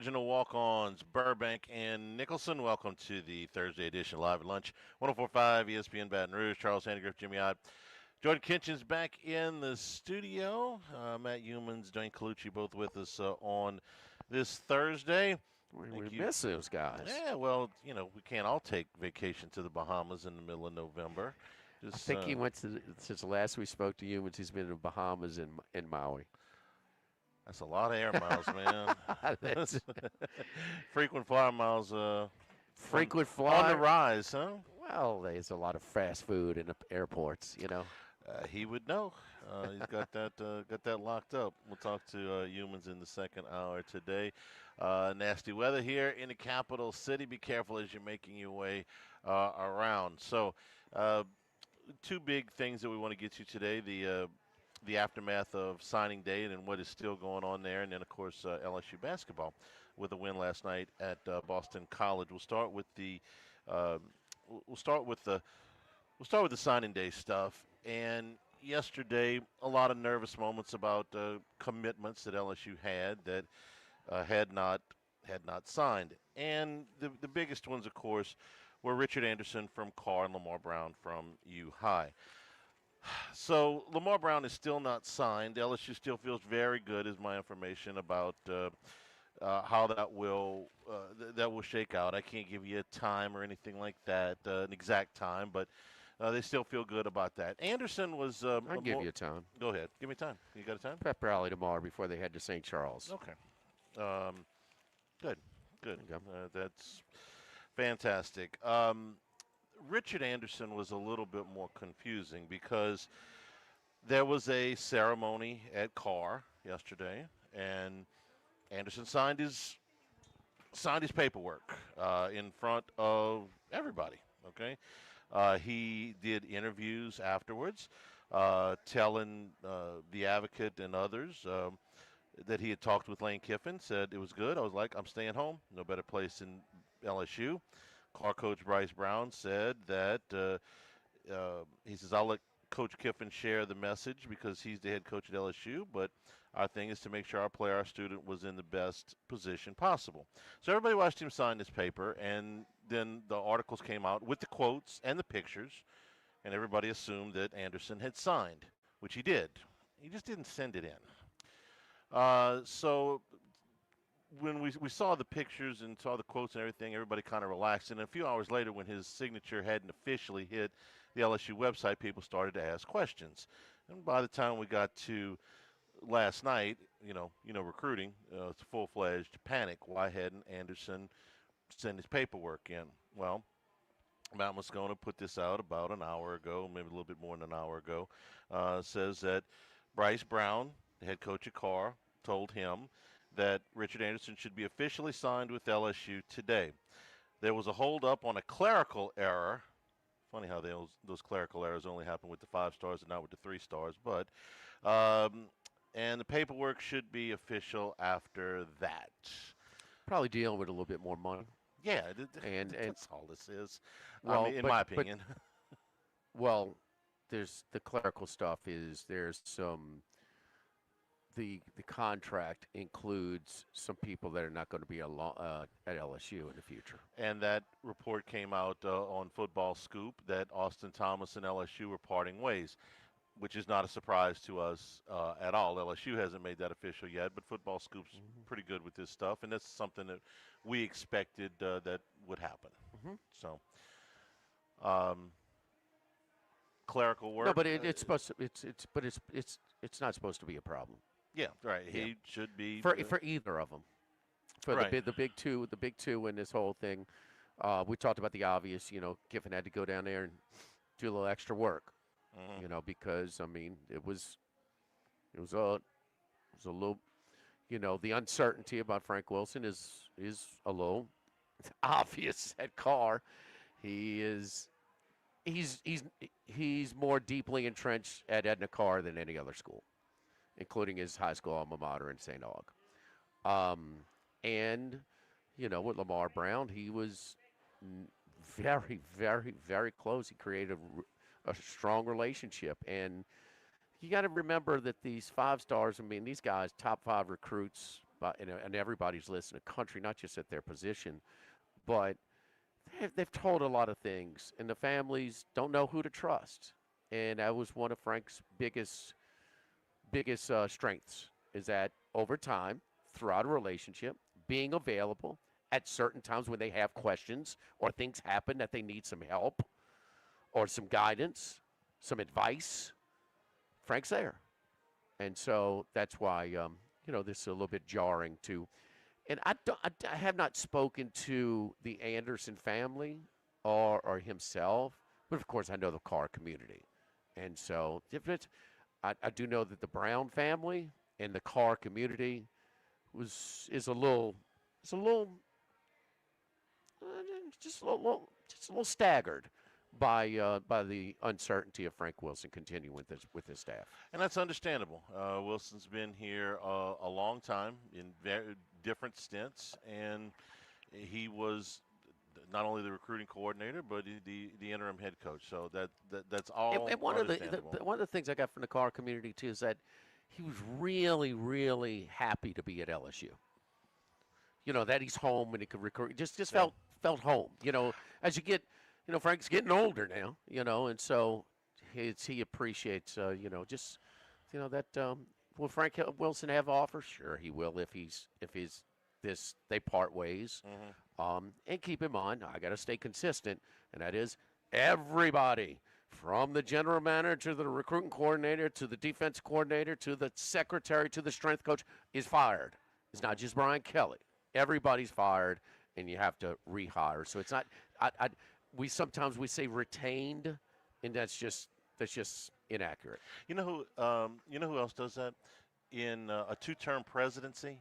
Original Walk-Ons, Burbank and Nicholson. Welcome to the Thursday edition of Live at Lunch. 104.5 ESPN Baton Rouge. Charles Handegriff, Jimmy Ott. Jordan Kitchen's back in the studio. Matt Youmans, Dwayne Colucci, both with us on this Thursday. We Thank you. miss those guys. Yeah, well, we can't all take vacation to the Bahamas in the middle of November. I Just think he went to since the last we spoke to Youmans, he's been in the Bahamas and in Maui. That's a lot of air miles, man. That's Frequent flyer miles frequent on the flyer. rise, huh? Well, there's a lot of fast food in the airports. He would know. He's got that locked up. We'll talk to Humans in the second hour today. Nasty weather here in the capital city. Be careful as you're making your way around. So, uh, two big things that we want to get to today: the aftermath of signing day and what is still going on there, and then of course LSU basketball with a win last night at Boston College. Uh, we'll start with the We'll start with the signing day stuff. And yesterday, a lot of nervous moments about commitments that LSU had that had not signed. And the biggest ones, of course, were Richard Anderson from Carr and Lamar Brown from U High. So Lamar Brown is still not signed. LSU still feels very good, is my information about how that will shake out. I can't give you a time or anything like that, an exact time, but they still feel good about that. Anderson was. I'll give you a time. Go ahead. Give me time. You got a time? Pep rally tomorrow before they head to St. Charles. Okay. Um, good. Good. There you That's fantastic. Richard Anderson was a little bit more confusing because there was a ceremony at Carr yesterday, and Anderson signed his paperwork in front of everybody. Okay, he did interviews afterwards, telling the Advocate and others that he had talked with Lane Kiffin. Said it was good. I was like, I'm staying home. No better place than LSU. Car coach Bryce Brown said that he says I'll let Coach Kiffin share the message because he's the head coach at LSU, but our thing is to make sure our student, was in the best position possible. So everybody watched him sign this paper, and then the articles came out with the quotes and the pictures, and everybody assumed that Anderson had signed, which he did. He just didn't send it in. So when we saw the pictures and saw the quotes and everything, everybody kind of relaxed. And a few hours later, when his signature hadn't officially hit the LSU website, people started to ask questions. And by the time we got to last night, recruiting, it's full-fledged panic. Why hadn't Anderson sent his paperwork in? Well, Matt Moscona put this out about an hour ago, maybe a little bit more than an hour ago. Says that Bryce Brown, the head coach of Carr, told him that Richard Anderson should be officially signed with LSU today. There was a hold-up on a clerical error. Funny how those clerical errors only happen with the 5 stars and not with the 3 stars. But and the paperwork should be official after that. Probably dealing with a little bit more money. Yeah, And that's all this is. well, in my opinion. well, there's the clerical stuff. There's some the contract includes some people that are not going to be at LSU in the future. And that report came out on Football Scoop that Austin Thomas and LSU were parting ways, which is not a surprise to us at all. LSU hasn't made that official yet, but Football Scoop's pretty good with this stuff, and that's something that we expected that would happen. Mm-hmm. So, clerical work. No, but it's supposed to. It's not supposed to be a problem. Yeah, right. Yeah. He should be for either of them. For right. the big two in this whole thing. We talked about the obvious. Kiffin had to go down there and do a little extra work. Mm-hmm. Because I mean, it was a little. The uncertainty about Frank Wilson is a little obvious at Carr. He's more deeply entrenched at Edna Carr than any other school, including his high school alma mater in St. Aug. And, with Lamar Brown, he was very, very, very close. He created a strong relationship. And you got to remember that these 5 stars, I mean, these guys, top 5 recruits and everybody's list in the country, not just at their position, but they've told a lot of things, and the families don't know who to trust. And that was one of Frank's biggest strengths is that over time, throughout a relationship, being available at certain times when they have questions or things happen that they need some help or some guidance, some advice. Frank's there, and so that's why this is a little bit jarring to. And I have not spoken to the Anderson family or himself, but of course I know the Carr community, and so if it's, I do know that the Brown family and the Carr community is a little it's a little uh, just a little staggered by the uncertainty of Frank Wilson continuing with his staff. And that's understandable. Wilson's been here a long time in very different stints, and he was not only the recruiting coordinator, but the interim head coach. So that's all And understandable. one of the things I got from the Carr community too is that he was really, really happy to be at LSU. That he's home and he could recruit. Just Yeah. felt home. As you get, Frank's getting older now. And so he appreciates. Just that. Will Frank Wilson have offers? Sure, he will if he's this they part ways. And keep in mind, I got to stay consistent, and that is everybody from the general manager to the recruiting coordinator to the defense coordinator to the secretary to the strength coach is fired. It's not just Brian Kelly. Everybody's fired, and you have to rehire. So it's not. We sometimes we say retained, and that's just inaccurate. You know who else does that? In a two-term presidency,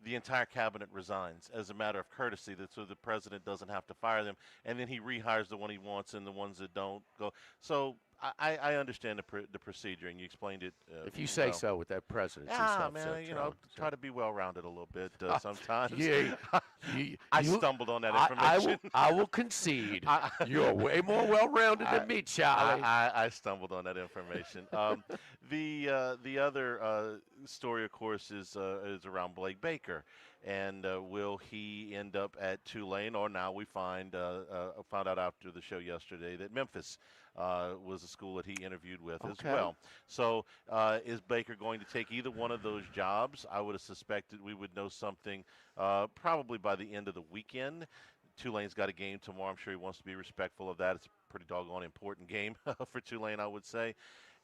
the entire cabinet resigns as a matter of courtesy, so the president doesn't have to fire them, and then he rehires the one he wants, and the ones that don't go. So I understand the procedure, and you explained it. If you say well. so with that presidency Yeah, stuff, man. so, Try to be well-rounded a little bit sometimes. Yeah, I stumbled on that I information. I will concede. I- You're way more well-rounded than me, Charlie. I stumbled on that information. The other story, of course, is around Blake Baker, and will he end up at Tulane? Or now we found out after the show yesterday that Memphis was a school that he interviewed with as well. So is Baker going to take either one of those jobs? I would have suspected we would know something probably by the end of the weekend. Tulane's got a game tomorrow. I'm sure he wants to be respectful of that. It's a pretty doggone important game for Tulane, I would say.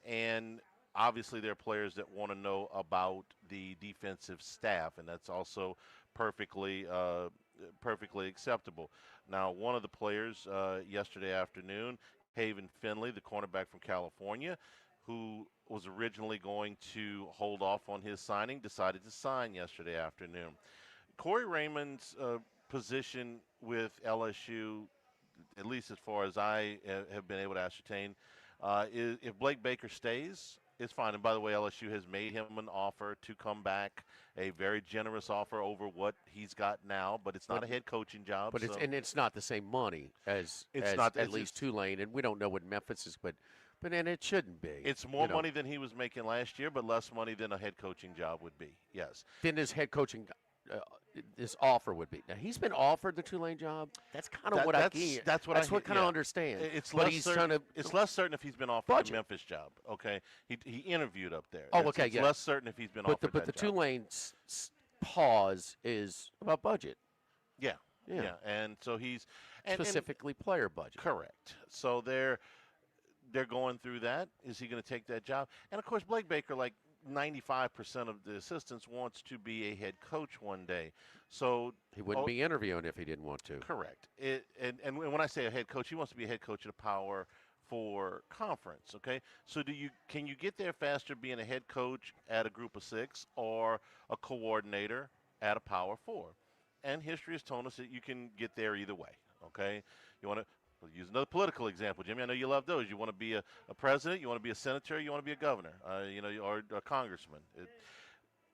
And obviously there are players that want to know about the defensive staff, and that's also perfectly acceptable. Now, one of the players yesterday afternoon, Haven Finley, the cornerback from California, who was originally going to hold off on his signing, decided to sign yesterday afternoon. Corey Raymond's position with LSU, at least as far as I have been able to ascertain, is if Blake Baker stays, it's fine. And by the way, LSU has made him an offer to come back, a very generous offer over what he's got now, but it's not a head coaching job. But it's not the same money as at least Tulane, and we don't know what Memphis is, but then it shouldn't be. It's more money than he was making last year, but less money than a head coaching job would be. Yes. Then his head coaching. This offer would be. Now he's been offered the Tulane job. That's kind of what I get. That's what kind of understand. It's but less he's certain. trying to. It's less certain if he's been offered the Memphis job. Okay, he interviewed up there. Oh, okay, It's less certain if he's been but offered but the that job. Tulane pause is about budget. Yeah. And so he's Specifically player budget. Correct. So they're going through that. Is he going to take that job? And of course, Blake Baker, like 95% of the assistants, wants to be a head coach one day. So he wouldn't be interviewing if he didn't want to. Correct. And when I say a head coach, he wants to be a head coach at a Power 4 conference. Okay. So can you get there faster being a head coach at a Group of 6 or a coordinator at a Power 4? And history has told us that you can get there either way. Okay. You want to. We'll use another political example, Jimmy. I know you love those. You want to be a president, you want to be a senator, you want to be a governor, or a congressman.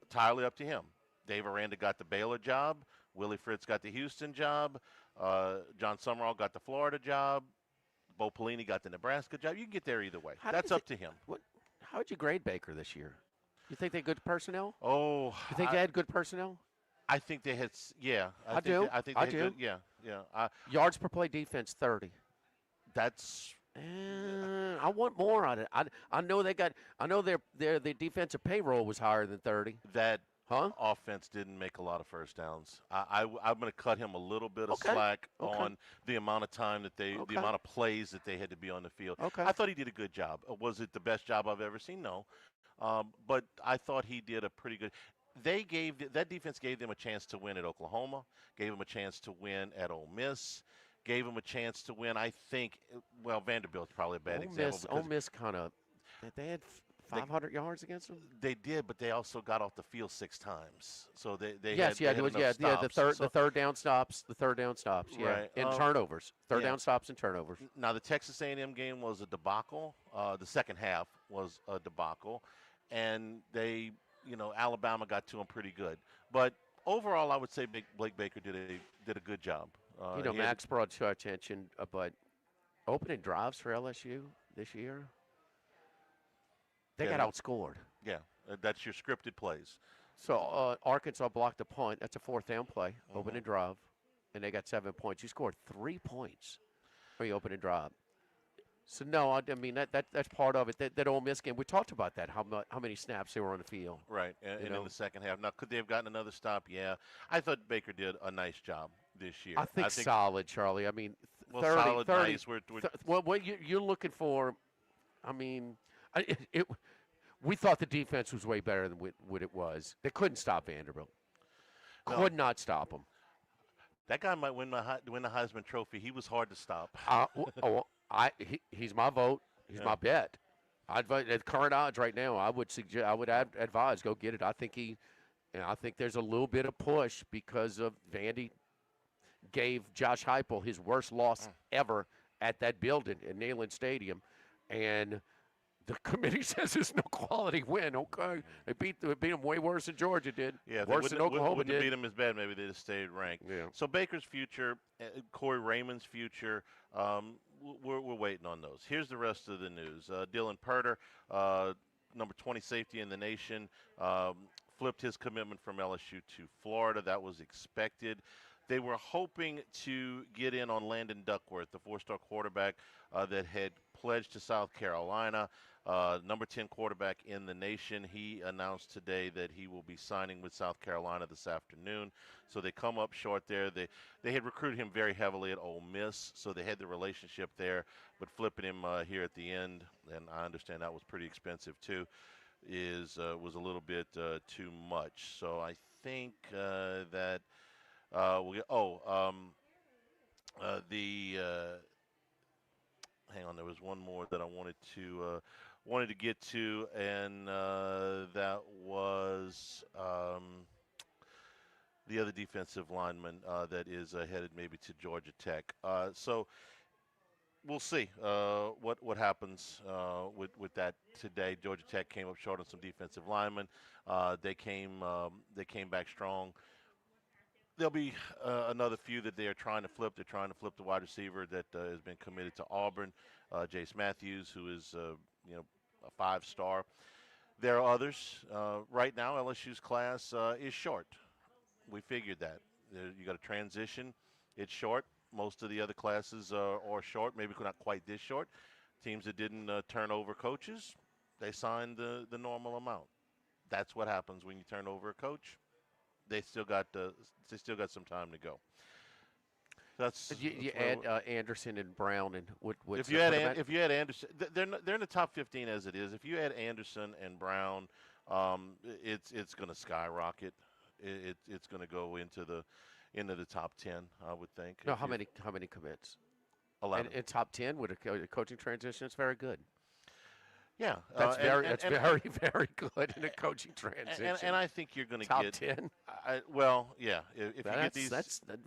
Entirely up to him. Dave Aranda got the Baylor job. Willie Fritz got the Houston job. John Summerall got the Florida job. Bo Pelini got the Nebraska job. You can get there either way. That's up to him. How would you grade Baker this year? You think they good personnel? Oh, You think they had good personnel? I think they had, yeah. I do. I think I they had do. good, yeah, yeah. Yards per play defense 30. That's I want more on it. I know they got. I know their the defensive payroll was higher than 30. that Huh? offense didn't make a lot of first downs. I'm going to cut him a little bit of Okay. slack Okay. on the amount of time that the Okay. amount of plays that they had to be on the field. Okay. I thought he did a good job. Was it the best job I've ever seen? No, but I thought he did a pretty good. That defense gave them a chance to win at Oklahoma, gave them a chance to win at Ole Miss, gave them a chance to win. I think, well, Vanderbilt's probably a bad example Ole because Miss kind of. They had they, 500 yards against them. they did, but they also got off the field 6 times. So they Yes, had enough yeah. The stops. third So, the third down stops. The third down stops. Yeah, right. and turnovers. Third Yeah. down stops and turnovers. Now the Texas A&M game was a debacle. The second half was a debacle, and Alabama got to them pretty good. But overall, I would say Blake Baker did a good job. Max brought to our attention, but opening drives for LSU this year, they Yeah, got outscored. yeah, that's your scripted plays. So Arkansas blocked a punt. That's a fourth down play, Mhm. opening drive, and they got 7 points. You scored 3 points for your opening drive. So no, I mean that's part of it. That Ole Miss game, we talked about that. How many snaps they were on the field. Right, and in the second half. Now, could they have gotten another stop? Yeah, I thought Baker did a nice job this year. I think solid, Charlie. I mean, well, 30, solid, 30 nice. well, what you're looking for, I mean, we thought the defense was way better than what it was. They couldn't stop Vanderbilt. No. Could not stop them. That guy might win the Heisman Trophy. He was hard to stop. He's my vote. He's my bet. I'd vote at current odds right now. I would suggest. I would advise go get it. I think there's a little bit of push because of Vandy gave Josh Heupel his worst loss ever at that building at Neyland Stadium, and the committee says it's no quality win. Okay, they beat them way worse than Georgia did. Yeah, worse than Oklahoma wouldn't did. have beat them as bad. Maybe they'd have stayed ranked. Yeah. So Baker's future, Corey Raymond's future, we're waiting on those. Here's the rest of the news. Dylan Purter, number 20 safety in the nation, flipped his commitment from LSU to Florida. That was expected. They were hoping to get in on Landon Duckworth, the four-star quarterback that had pledged to South Carolina. Number 10 quarterback in the nation. He announced today that he will be signing with South Carolina this afternoon. So they come up short there. They had recruited him very heavily at Ole Miss, so they had the relationship there. But flipping him here at the end, and I understand that was pretty expensive too, was a little bit too much. So I think that hang on, there was one more that I wanted to get to, and that was the other defensive lineman that is headed maybe to Georgia Tech. So we'll see what happens with that today. Georgia Tech came up short on some defensive linemen. They came back strong. There'll be another few that they are trying to flip. They're trying to flip the wide receiver that has been committed to Auburn, Jace Matthews, who is a five-star. There are others. Right now, LSU's class is short. We figured that. You got a transition. It's short. Most of the other classes are short, maybe not quite this short. Teams that didn't turn over coaches, they signed the normal amount. That's what happens when you turn over a coach. They still got some time to go. That's you add Anderson and Brown and what? If you add Anderson, they're in the top 15 as it is. If you add Anderson and Brown, it's going to skyrocket. It's going to go into the top 10, I would think. No, how many commits? 11. And top 10 with a coaching transition. It's very good. Yeah, that's very very good in a coaching transition. And I think you're going to top get 10. Well, yeah. If you get these,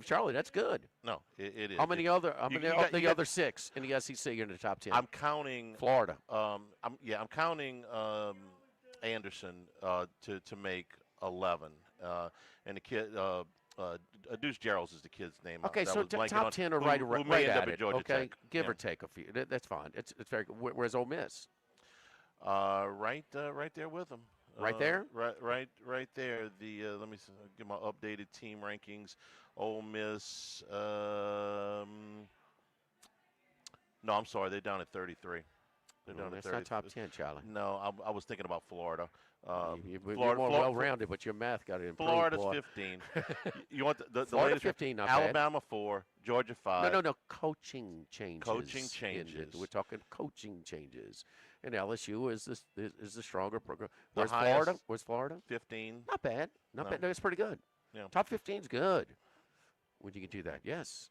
Charlie, that's good. No, it is. How many other 6 in the SEC are in the top 10? I'm counting Florida. I'm counting Anderson to make 11, and the kid. Deuce Gerald's is the kid's name. Okay, so top 10 are right at it. Okay, Tech. Give or take a few. That's fine. It's very good. Where's Ole Miss? Right there with them. Right there? Right there. Let me get my updated team rankings. Ole Miss. No, I'm sorry. They're down at 33. They're down at That's 30. not top 10, Charlie. No, I was thinking about Florida. You're more well-rounded, but your math got to improve. Florida's boy. 15. You want the Florida latest? 15, not Alabama 4, Georgia 5. No. Coaching changes. Coaching changes. We're talking coaching changes. And LSU is the stronger program. The Where's highest- Florida? Where's Florida? 15. Not bad. Not No. bad. No, it's pretty good. Yeah. Top 15 is good when you can do that. Yes.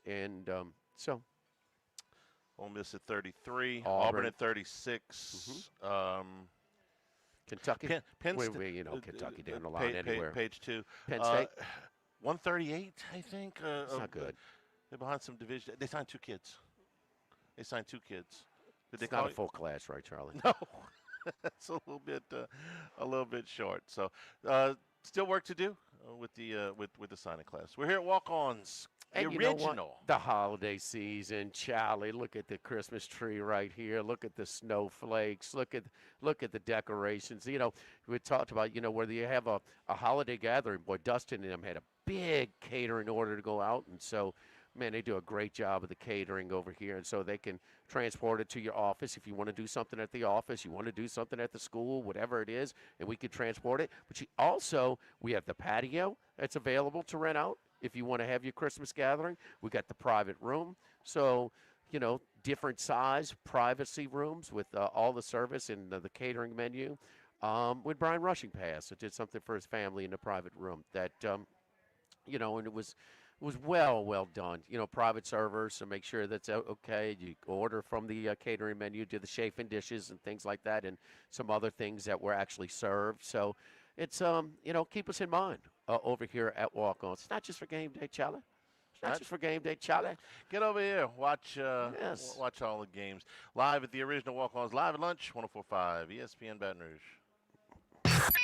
And so. Ole Miss at 33. Auburn. Auburn at 36. Kentucky. Penn State. Kentucky down the line anywhere. Page 2. Penn State. 138, I think. It's not good. They're behind some division. They signed 2 kids. Did they It's call not a it? full class, right, Charlie? No. That's a little bit short. So, still work to do with the signing class. We're here at Walk-Ons. The And you original. know what? The holiday season, Charlie. Look at the Christmas tree right here. Look at the snowflakes. Look at the decorations. We talked about whether you have a holiday gathering. Boy, Dustin and them had a big catering order to go out, and so man, they do a great job of the catering over here, and so they can transport it to your office if you want to do something at the office, you want to do something at the school, whatever it is, and we can transport it. But we have the patio that's available to rent out if you want to have your Christmas gathering. We got the private room, so different size privacy rooms with all the service and the catering menu. With Brian Rushing passed, it did something for his family in the private room that and it was well done. Private servers, so make sure that's okay. You order from the catering menu, do the chafing dishes and things like that, and some other things that were actually served. So it's keep us in mind over here at Walk-On. It's not just for game day, Charlie. It's not just for game day, Charlie. Get over here. Watch Yes. watch all the games. Live at the original Walk-Ons. Live at lunch, 104.5 ESPN Baton Rouge.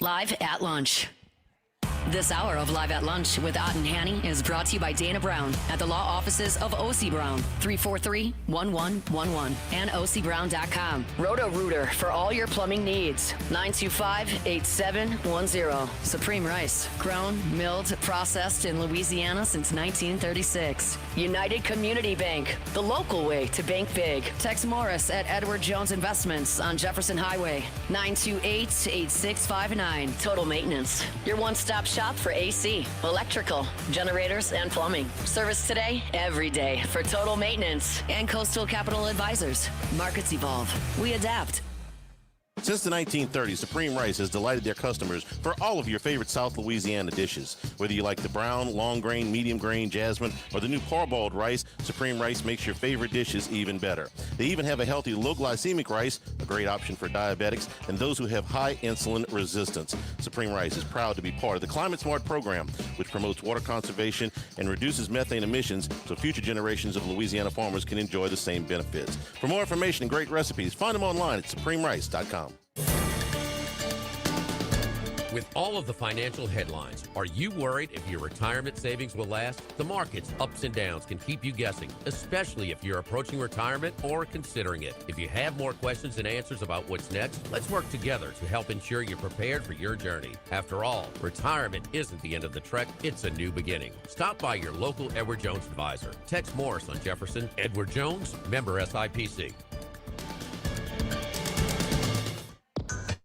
Live at lunch. This hour of Live at Lunch with Ott and Hanny is brought to you by Dana Brown at the law offices of O.C. Brown, 343-1111, and ocbrown.com. Roto-Rooter for all your plumbing needs, 925-8710. Supreme Rice, grown, milled, processed in Louisiana since 1936. United Community Bank, the local way to bank big. Tex Morris at Edward Jones Investments on Jefferson Highway, 928-8659. Total Maintenance, your one-stop shop for AC, electrical, generators, and plumbing. Service today, every day for Total Maintenance. And Coastal Capital Advisors. Markets evolve. We adapt. Since the 1930s, Supreme Rice has delighted their customers for all of your favorite South Louisiana dishes. Whether you like the brown, long grain, medium grain, jasmine, or the new parboiled rice, Supreme Rice makes your favorite dishes even better. They even have a healthy low glycemic rice, a great option for diabetics and those who have high insulin resistance. Supreme Rice is proud to be part of the Climate Smart program, which promotes water conservation and reduces methane emissions so future generations of Louisiana farmers can enjoy the same benefits. For more information and great recipes, find them online at supremerice.com. With all of the financial headlines, are you worried if your retirement savings will last? The market's ups and downs can keep you guessing, especially if you're approaching retirement or considering it. If you have more questions than answers about what's next, let's work together to help ensure you're prepared for your journey. After all, retirement isn't the end of the trek, it's a new beginning. Stop by your local Edward Jones advisor. Tex Morris on Jefferson. Edward Jones, member SIPC.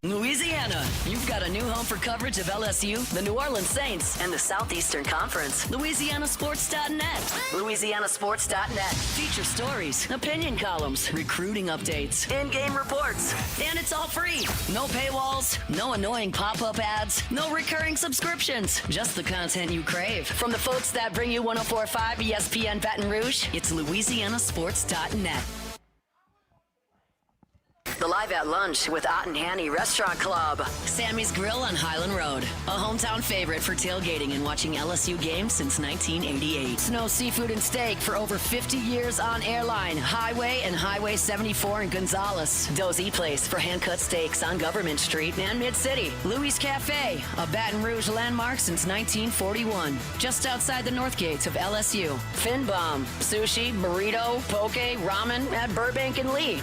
Louisiana, you've got a new home for coverage of LSU, the New Orleans Saints, and the Southeastern Conference. LouisianaSports.net. LouisianaSports.net. Feature stories, opinion columns, recruiting updates, in-game reports. And it's all free. No paywalls, no annoying pop-up ads, no recurring subscriptions. Just the content you crave. From the folks that bring you 104.5 ESPN Baton Rouge, it's LouisianaSports.net. The Live at Lunch with Ott and Hanny Restaurant Club. Sammy's Grill on Highland Road. A hometown favorite for tailgating and watching LSU games since 1988. Snow Seafood and Steak for over 50 years on Airline, Highway, and Highway 74 in Gonzales. Dozy Place for hand-cut steaks on Government Street and Mid-City. Louis Cafe, a Baton Rouge landmark since 1941. Just outside the north gates of LSU. Finbom, sushi, burrito, poke, ramen at Burbank and Lee.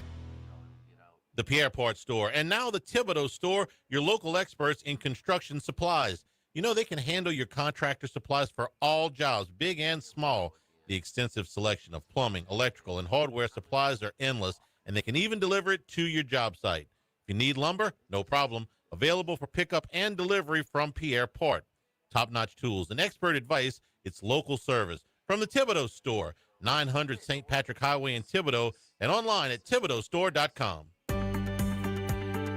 the Pierre Part store, and now the Thibodeau store, your local experts in construction supplies. You know they can handle your contractor supplies for all jobs, big and small. The extensive selection of plumbing, electrical, and hardware supplies are endless, and they can even deliver it to your job site. If you need lumber, no problem. Available for pickup and delivery from Pierre Part. Top-notch tools and expert advice, it's local service. From the Thibodeau store, 900 St. Patrick Highway in Thibodeau, and online at ThibodeauStore.com.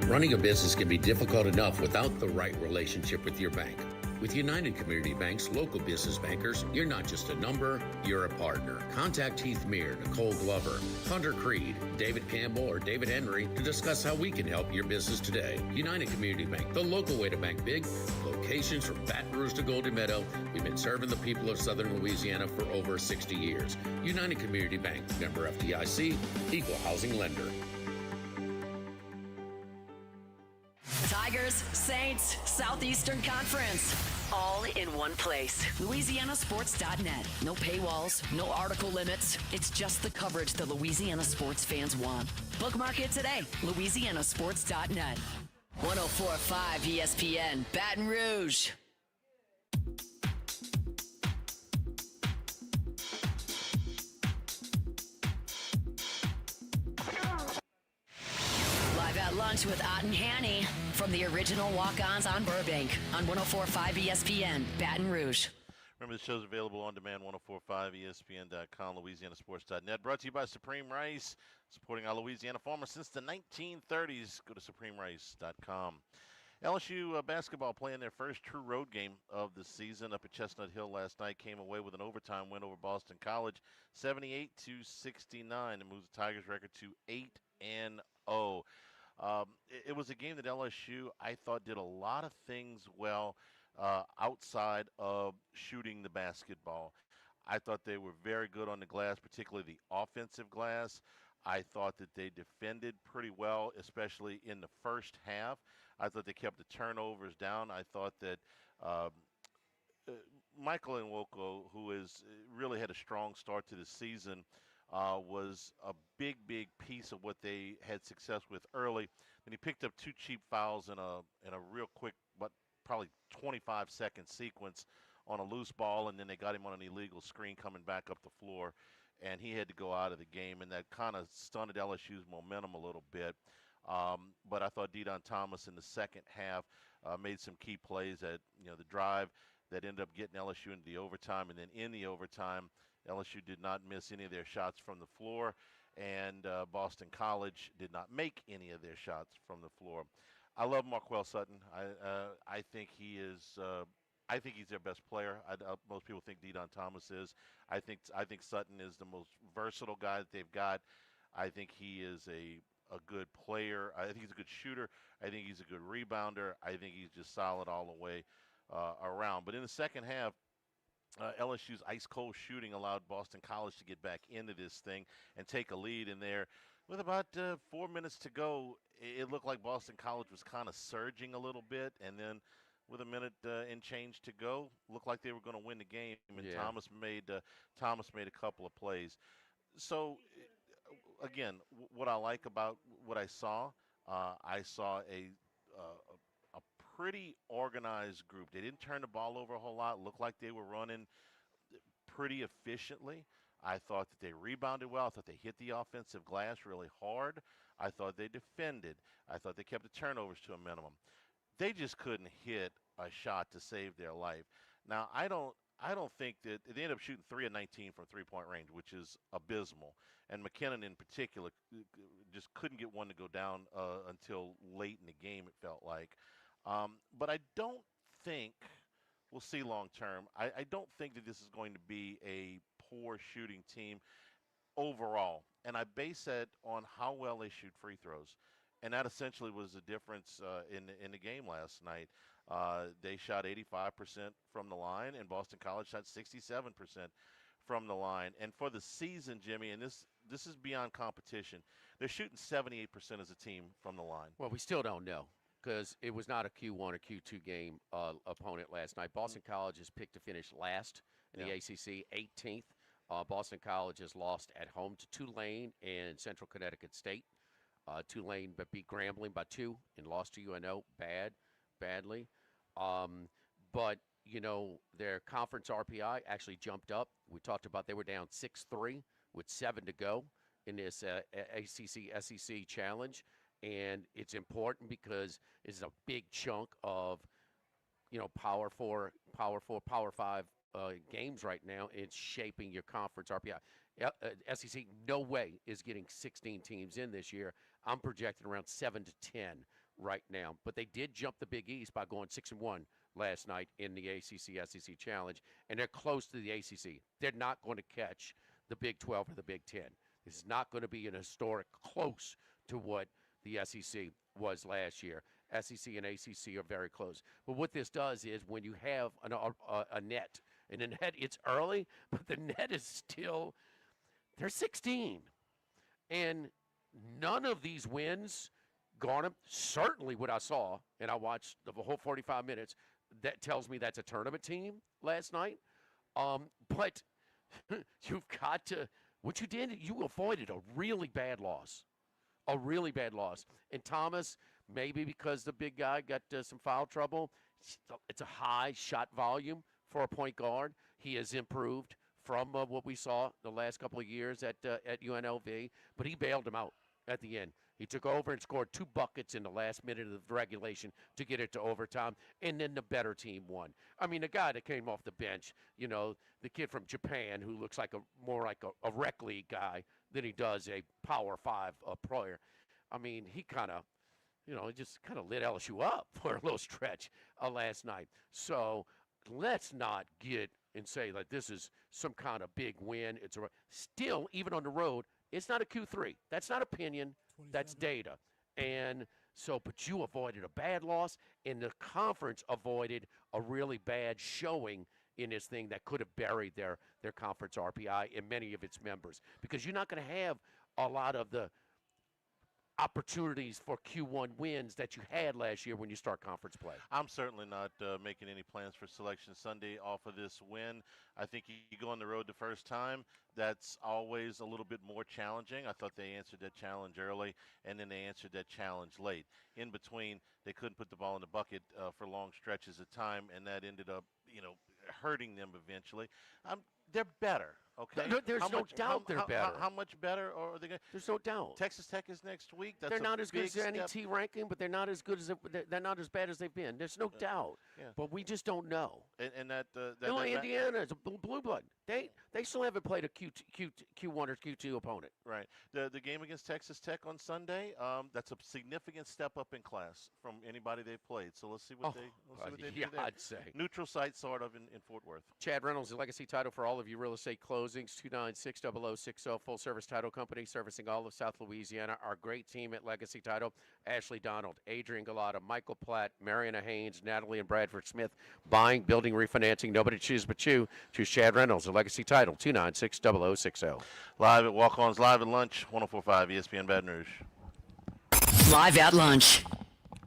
Running a business can be difficult enough without the right relationship with your bank. With United Community Bank's local business bankers, you're not just a number, you're a partner. Contact Heath Meir, Nicole Glover, Hunter Creed, David Campbell, or David Henry to discuss how we can help your business today. United Community Bank, the local way to bank big. Locations from Baton Rouge to Golden Meadow. We've been serving the people of Southern Louisiana for over 60 years. United Community Bank, member FDIC, equal housing lender. Tigers, Saints, Southeastern Conference. All in one place. LouisianaSports.net. No paywalls, no article limits. It's just the coverage the Louisiana sports fans want. Bookmark it today. LouisianaSports.net. 104.5 ESPN, Baton Rouge. Live at lunch with Ott and Hanny from the original Walk-Ons on Burbank on 104.5 ESPN, Baton Rouge. Remember, the show's available on demand, 1045ESPN.com, LouisianaSports.net. Brought to you by Supreme Rice, supporting our Louisiana farmers since the 1930s. Go to SupremeRice.com. LSU basketball playing their first true road game of the season up at Chestnut Hill last night. Came away with an overtime win over Boston College, 78-69, and moves the Tigers' record to 8-0. It was a game that LSU, I thought, did a lot of things well outside of shooting the basketball. I thought they were very good on the glass, particularly the offensive glass. I thought that they defended pretty well, especially in the first half. I thought they kept the turnovers down. I thought that Michael Nwoko, who has really had a strong start to the season, was a big piece of what they had success with early. And he picked up two cheap fouls in a real quick, but probably 25-second sequence on a loose ball, and then they got him on an illegal screen coming back up the floor, and he had to go out of the game, and that kind of stunted LSU's momentum a little bit. But I thought De'Don Thomas in the second half made some key plays at the drive that ended up getting LSU into the overtime, and then in the overtime, LSU did not miss any of their shots from the floor, and Boston College did not make any of their shots from the floor. I love Marquel Sutton. I think he is. I think he's their best player. Most people think De'Don Thomas is. I think Sutton is the most versatile guy that they've got. I think he is a good player. I think he's a good shooter. I think he's a good rebounder. I think he's just solid all the way around. But in the second half, LSU's ice-cold shooting allowed Boston College to get back into this thing and take a lead in there. With about 4 minutes to go, it looked like Boston College was kind of surging a little bit, and then with a minute and change to go, looked like they were going to win the game. And yeah. Thomas made a couple of plays. So, again, what I like about what I saw a pretty organized group. They didn't turn the ball over a whole lot. Looked like they were running pretty efficiently. I thought that they rebounded well. I thought they hit the offensive glass really hard. I thought they defended. I thought they kept the turnovers to a minimum. They just couldn't hit a shot to save their life. Now, I don't think that they ended up shooting 3 of 19 from three-point range, which is abysmal. And McKinnon in particular just couldn't get one to go down until late in the game, it felt like. But I don't think we'll see long term. I don't think that this is going to be a poor shooting team overall. And I base that on how well they shoot free throws. And that essentially was the difference in the game last night. They shot 85% from the line, and Boston College shot 67% from the line. And for the season, Jimmy, and this is beyond competition, they're shooting 78% as a team from the line. Well, we still don't know, because it was not a Q1 or Q2 game opponent last night. Boston College is picked to finish last in the ACC, 18th. Boston College has lost at home to Tulane and Central Connecticut State. Tulane but beat Grambling by 2 and lost to UNO badly. But, their conference RPI actually jumped up. We talked about they were down 6-3 with 7 to go in this ACC SEC challenge. And it's important because it's a big chunk of, Power 4, Power 5 games right now. It's shaping your conference RPI. SEC, no way is getting 16 teams in this year. I'm projecting around 7 to 10 right now. But they did jump the Big East by going 6-1 last night in the ACC SEC Challenge, and they're close to the ACC. They're not going to catch the Big 12 or the Big 10. This is not going to be an historic close to what the SEC was last year. SEC and ACC are very close. But what this does is when you have a net, and the net, it's early, but the net is still, they're 16. And none of these wins garner, certainly what I saw, and I watched the whole 45 minutes, that tells me that's a tournament team last night. But you've got to, what you did, you avoided a really bad loss. A really bad loss. And Thomas, maybe because the big guy got some foul trouble, it's a high shot volume for a point guard. He has improved from what we saw the last couple of years at UNLV, but he bailed him out at the end. He took over and scored 2 buckets in the last minute of the regulation to get it to overtime, and then the better team won. I mean, the guy that came off the bench, the kid from Japan who looks like more like a rec league guy than he does a Power 5 player. I mean, he kind of, just kind of lit LSU up for a little stretch last night. So let's not get and say that this is some kind of big win. It's still, even on the road, it's not a Q3. That's not opinion. That's data. And so, but you avoided a bad loss, and the conference avoided a really bad showing in this thing that could have buried their conference RPI and many of its members, because you're not going to have a lot of the opportunities for Q1 wins that you had last year when you start conference play. I'm certainly not making any plans for Selection Sunday off of this win. I think you go on the road the first time, that's always a little bit more challenging. I thought they answered that challenge early, and then they answered that challenge late. In between, they couldn't put the ball in the bucket for long stretches of time, and that ended up, hurting them eventually. They're better. Okay. There's no doubt they're better. How much better are they going? There's no doubt. Texas Tech is next week. That's they're not as good big as any step. T ranking, but they're not as good as they're not as bad as they've been. There's no doubt. Yeah. But we just don't know. And that Indiana is a blue blood. They still haven't played a Q1 or Q2 opponent. Right. The game against Texas Tech on Sunday, that's a significant step up in class from anybody they've played. So let's see what they do there. I'd say. Neutral site sort of in Fort Worth. Chad Reynolds, the legacy title for all of your real estate closings, 296-0060, full service title company servicing all of South Louisiana. Our great team at Legacy Title, Ashley Donald, Adrian Galata, Michael Platt, Mariana Haynes, Natalie and Bradford Smith, buying, building, refinancing. Nobody chooses but you. Choose Chad Reynolds, the legacy title, 296-0060. Live at Walkon's Live at Lunch, 104.5 ESPN Baton Rouge. Live at lunch.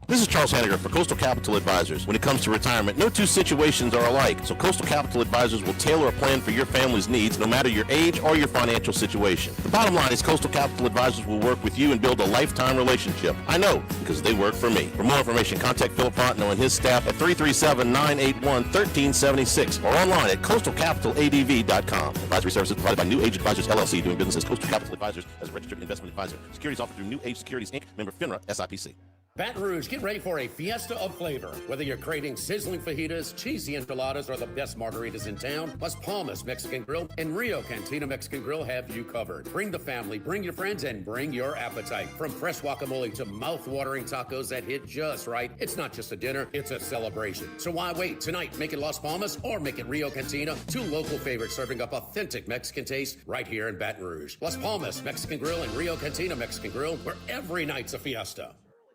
This is Charles Hanniger for Coastal Capital Advisors. When it comes to retirement, no two situations are alike, so Coastal Capital Advisors will tailor a plan for your family's needs, no matter your age or your financial situation. The bottom line is Coastal Capital Advisors will work with you and build a lifetime relationship. I know, because they work for me. For more information, contact Philip Fontenot and his staff at 337-981-1376 or online at coastalcapitaladv.com. Advisory services provided by New Age Advisors, LLC, doing business as Coastal Capital Advisors as a registered investment advisor. Securities offered through New Age Securities, Inc., member FINRA, SIPC. Baton Rouge, get ready for a fiesta of flavor. Whether you're craving sizzling fajitas, cheesy enchiladas, or the best margaritas in town, Las Palmas Mexican Grill and Rio Cantina Mexican Grill have you covered. Bring the family, bring your friends, and bring your appetite. From fresh guacamole to mouth-watering tacos that hit just right, it's not just a dinner, it's a celebration. So why wait? Tonight, make it Las Palmas or make it Rio Cantina, 2 local favorites serving up authentic Mexican taste right here in Baton Rouge. Las Palmas Mexican Grill and Rio Cantina Mexican Grill, where every night's a fiesta.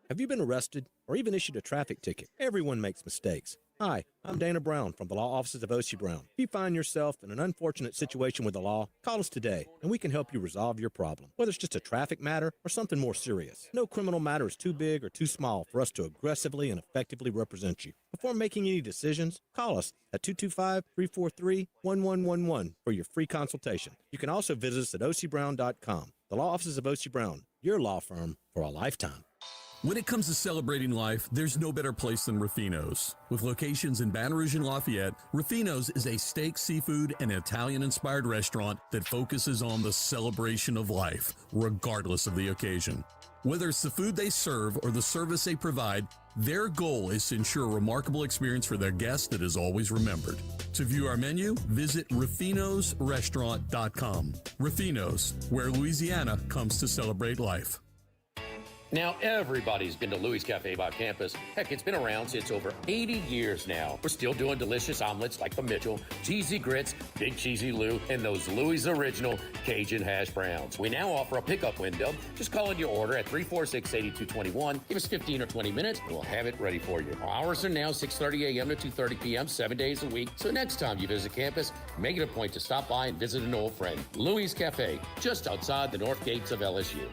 Have you been arrested or even issued a traffic ticket? Everyone makes mistakes. Hi, I'm Dana Brown from the law offices of O.C. Brown. If you find yourself in an unfortunate situation with the law, call us today and we can help you resolve your problem, whether it's just a traffic matter or something more serious. No criminal matter is too big or too small for us to aggressively and effectively represent you. Before making any decisions, call us at 225-343-1111 for your free consultation. You can also visit us at ocbrown.com. The law offices of O.C. Brown, your law firm for a lifetime. When it comes to celebrating life, there's no better place than Ruffino's. With locations in Baton Rouge and Lafayette, Ruffino's is a steak, seafood, and Italian-inspired restaurant that focuses on the celebration of life, regardless of the occasion. Whether it's the food they serve or the service they provide, their goal is to ensure a remarkable experience for their guests that is always remembered. To view our menu, visit ruffinosrestaurant.com. Ruffino's, where Louisiana comes to celebrate life. Now, everybody's been to Louis Cafe by campus. Heck, it's been around since over 80 years now. We're still doing delicious omelets like the Mitchell, cheesy grits, Big Cheesy Lou, and those Louis Original Cajun hash browns. We now offer a pickup window. Just call in your order at 346-8221. Give us 15 or 20 minutes, and we'll have it ready for you. Our hours are now 6:30 a.m. to 2:30 p.m., 7 days a week. So next time you visit campus, make it a point to stop by and visit an old friend. Louis Cafe, just outside the north gates of LSU.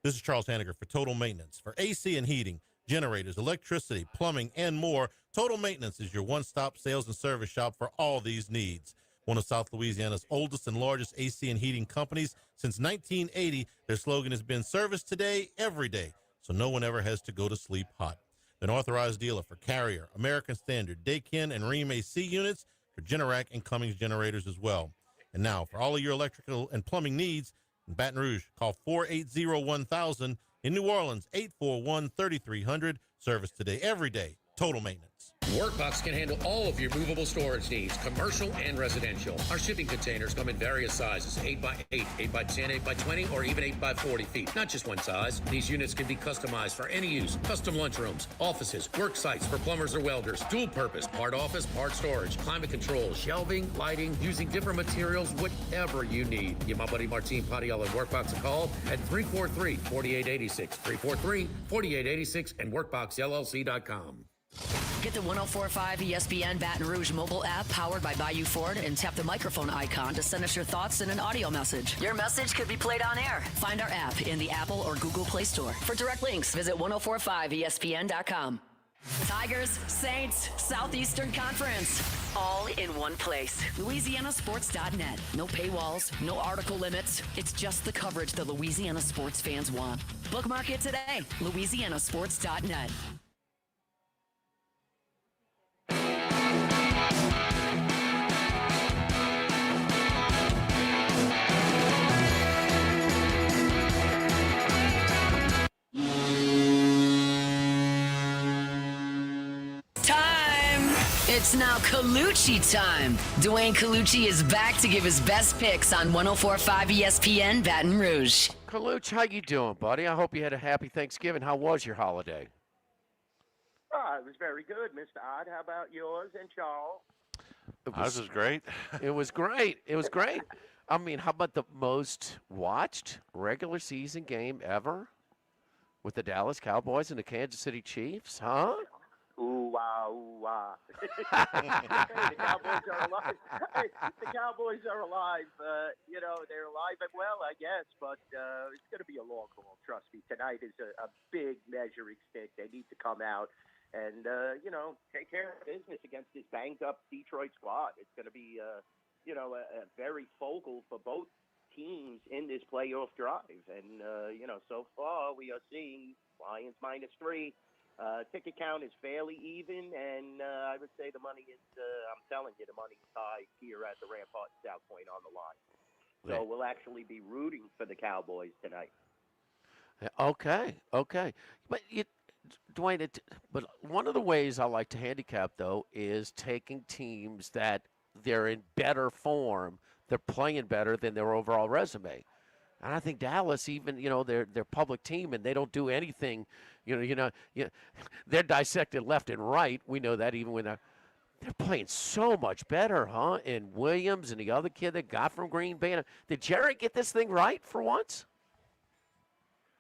This is Charles Hanniger for Total Maintenance. For AC and heating, generators, electricity, plumbing, and more, Total Maintenance is your one-stop sales and service shop for all these needs. One of South Louisiana's oldest and largest AC and heating companies since 1980, their slogan has been service today, every day, so no one ever has to go to sleep hot. An authorized dealer for Carrier, American Standard, Daikin, and Rheem AC units, for Generac and Cummings generators as well. And now, for all of your electrical and plumbing needs, in Baton Rouge, call 480-1000. In New Orleans, 841-3300. Service today, every day. Total Maintenance. Workbox can handle all of your movable storage needs, commercial and residential. Our shipping containers come in various sizes, 8x8, 8x10, 8x20, or even 8x40 feet. Not just one size. These units can be customized for any use. Custom lunchrooms, offices, work sites for plumbers or welders, dual purpose, part office, part storage, climate control, shelving, lighting, using different materials, whatever you need. Give my buddy Martine Padiella at Workbox a call at 343-4886, 343-4886, and workboxllc.com. Get the 1045 ESPN Baton Rouge mobile app powered by Bayou Ford and tap the microphone icon to send us your thoughts in an audio message. Your message could be played on air. Find our app in the Apple or Google Play Store. For direct links, visit 1045ESPN.com. Tigers, Saints, Southeastern Conference, all in one place. LouisianaSports.net. No paywalls, no article limits. It's just the coverage the Louisiana sports fans want. Bookmark it today. LouisianaSports.net. It's now Colucci time. Dwayne Colucci is back to give his best picks on 104.5 ESPN Baton Rouge. Colucci, how you doing, buddy? I hope you had a happy Thanksgiving. How was your holiday? It was very good, Mr. Odd. How about yours and Charles? Ours was great. It was great. It was great. I mean, how about the most watched regular season game ever with the Dallas Cowboys and the Kansas City Chiefs, huh? Ooh, wow, ooh, wow. The Cowboys are alive. The Cowboys are alive. They're alive and well, I guess, but it's going to be a long haul. Trust me. Tonight is a big measuring stick. They need to come out and, take care of business against this banged-up Detroit squad. It's going to be, a very focal for both teams in this playoff drive. And, so far we are seeing Lions -3. Ticket count is fairly even, and I would say the money is, I'm telling you, the money is high here at the Rampart South Point on the line. So we'll actually be rooting for the Cowboys tonight. Okay. But, Dwayne, but one of the ways I like to handicap, though, is taking teams that they're in better form, they're playing better than their overall resume. And I think Dallas, even, their public team, and they don't do anything, they're dissected left and right. We know that even when they're playing so much better, huh? And Williams and the other kid that got from Green Bay. Did Jerry get this thing right for once?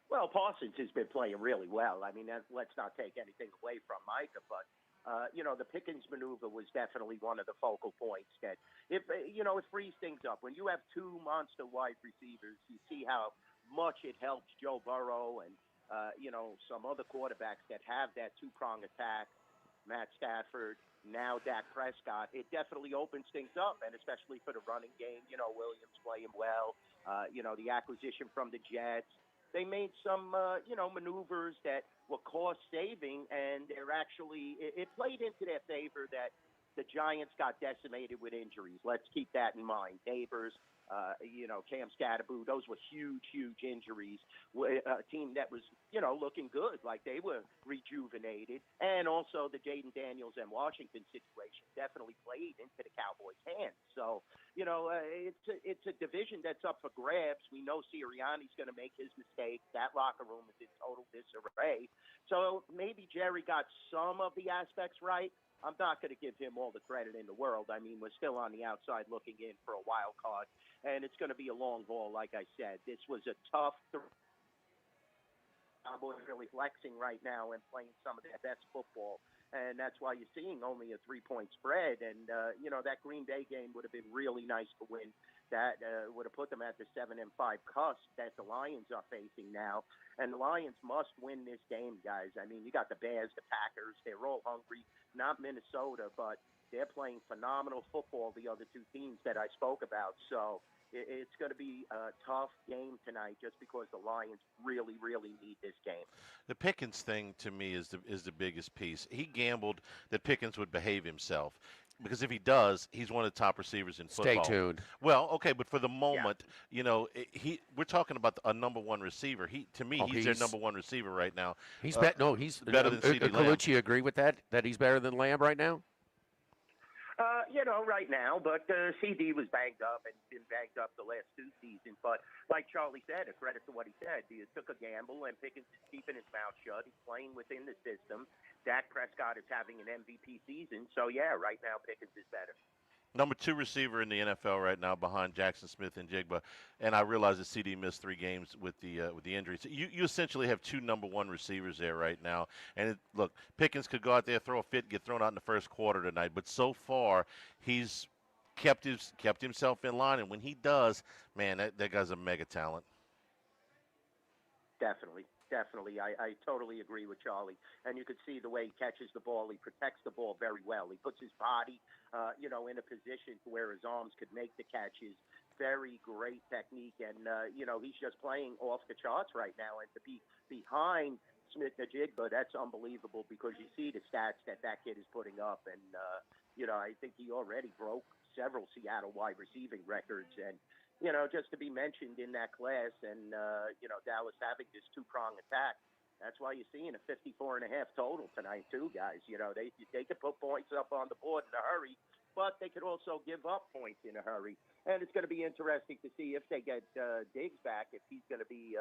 Well, Parsons has been playing really well. I mean, let's not take anything away from Micah, but the Pickens maneuver was definitely one of the focal points that it frees things up. When you have two monster wide receivers, you see how much it helps Joe Burrow and, some other quarterbacks that have that two-prong attack, Matt Stafford, now Dak Prescott. It definitely opens things up, and especially for the running game, Williams playing well, the acquisition from the Jets. they made some, maneuvers that were cost saving, and they're actually it played into their favor that the Giants got decimated with injuries. Let's keep that in mind. Neighbors, Cam Scatterboo, those were huge, huge injuries. A team that was, looking good, like they were rejuvenated. And also the Jaden Daniels and Washington situation definitely played into the Cowboys' hands. So, it's a division that's up for grabs. We know Sirianni's going to make his mistakes. That locker room is in total disarray. So maybe Jerry got some of the aspects right. I'm not going to give him all the credit in the world. I mean, we're still on the outside looking in for a wild card, and it's going to be a long haul, like I said. This was a tough Cowboys really flexing right now and playing some of their best football, and that's why you're seeing only a 3-point spread. And that Green Bay game would have been really nice to win. That would have put them at the 7-5 cusp that the Lions are facing now, and the Lions must win this game, guys. I mean, you got the Bears, the Packers, they're all hungry. Not Minnesota, but they're playing phenomenal football, the other two teams that I spoke about. So it's going to be a tough game tonight just because the Lions really, really need this game. The Pickens thing to me is the biggest piece. He gambled that Pickens would behave himself. Because if he does, he's one of the top receivers in football. Stay tuned. Well, okay, but for the moment, we're talking about a number one receiver. He's their number one receiver right now. He's better than CeeDee Lamb. Colucci agree with that he's better than Lamb right now? Right now, but CD was banged up and been banged up the last two seasons. But like Charlie said, a credit to what he said. He took a gamble, and Pickens is keeping his mouth shut. He's playing within the system. Dak Prescott is having an MVP season. So, yeah, right now Pickens is better. Number 2 receiver in the NFL right now behind Jackson Smith and Jigba, and I realize that CD missed 3 games with the injuries. So you essentially have 2 number 1 receivers there right now. And look, Pickens could go out there, throw a fit, get thrown out in the first quarter tonight. But so far, he's kept himself in line, and when he does, man, that guy's a mega talent. Definitely. I totally agree with Charlie. And you could see the way he catches the ball. He protects the ball very well. He puts his body, in a position where his arms could make the catches. Very great technique. And, he's just playing off the charts right now. And to be behind Smith-Njigba, that's unbelievable because you see the stats that kid is putting up. And, I think he already broke several Seattle wide receiving records. And, just to be mentioned in that class and, Dallas having this 2-prong attack. That's why you're seeing a 54.5 total tonight, too, guys. They could put points up on the board in a hurry, but they could also give up points in a hurry. And it's going to be interesting to see if they get Diggs back, if he's going to be,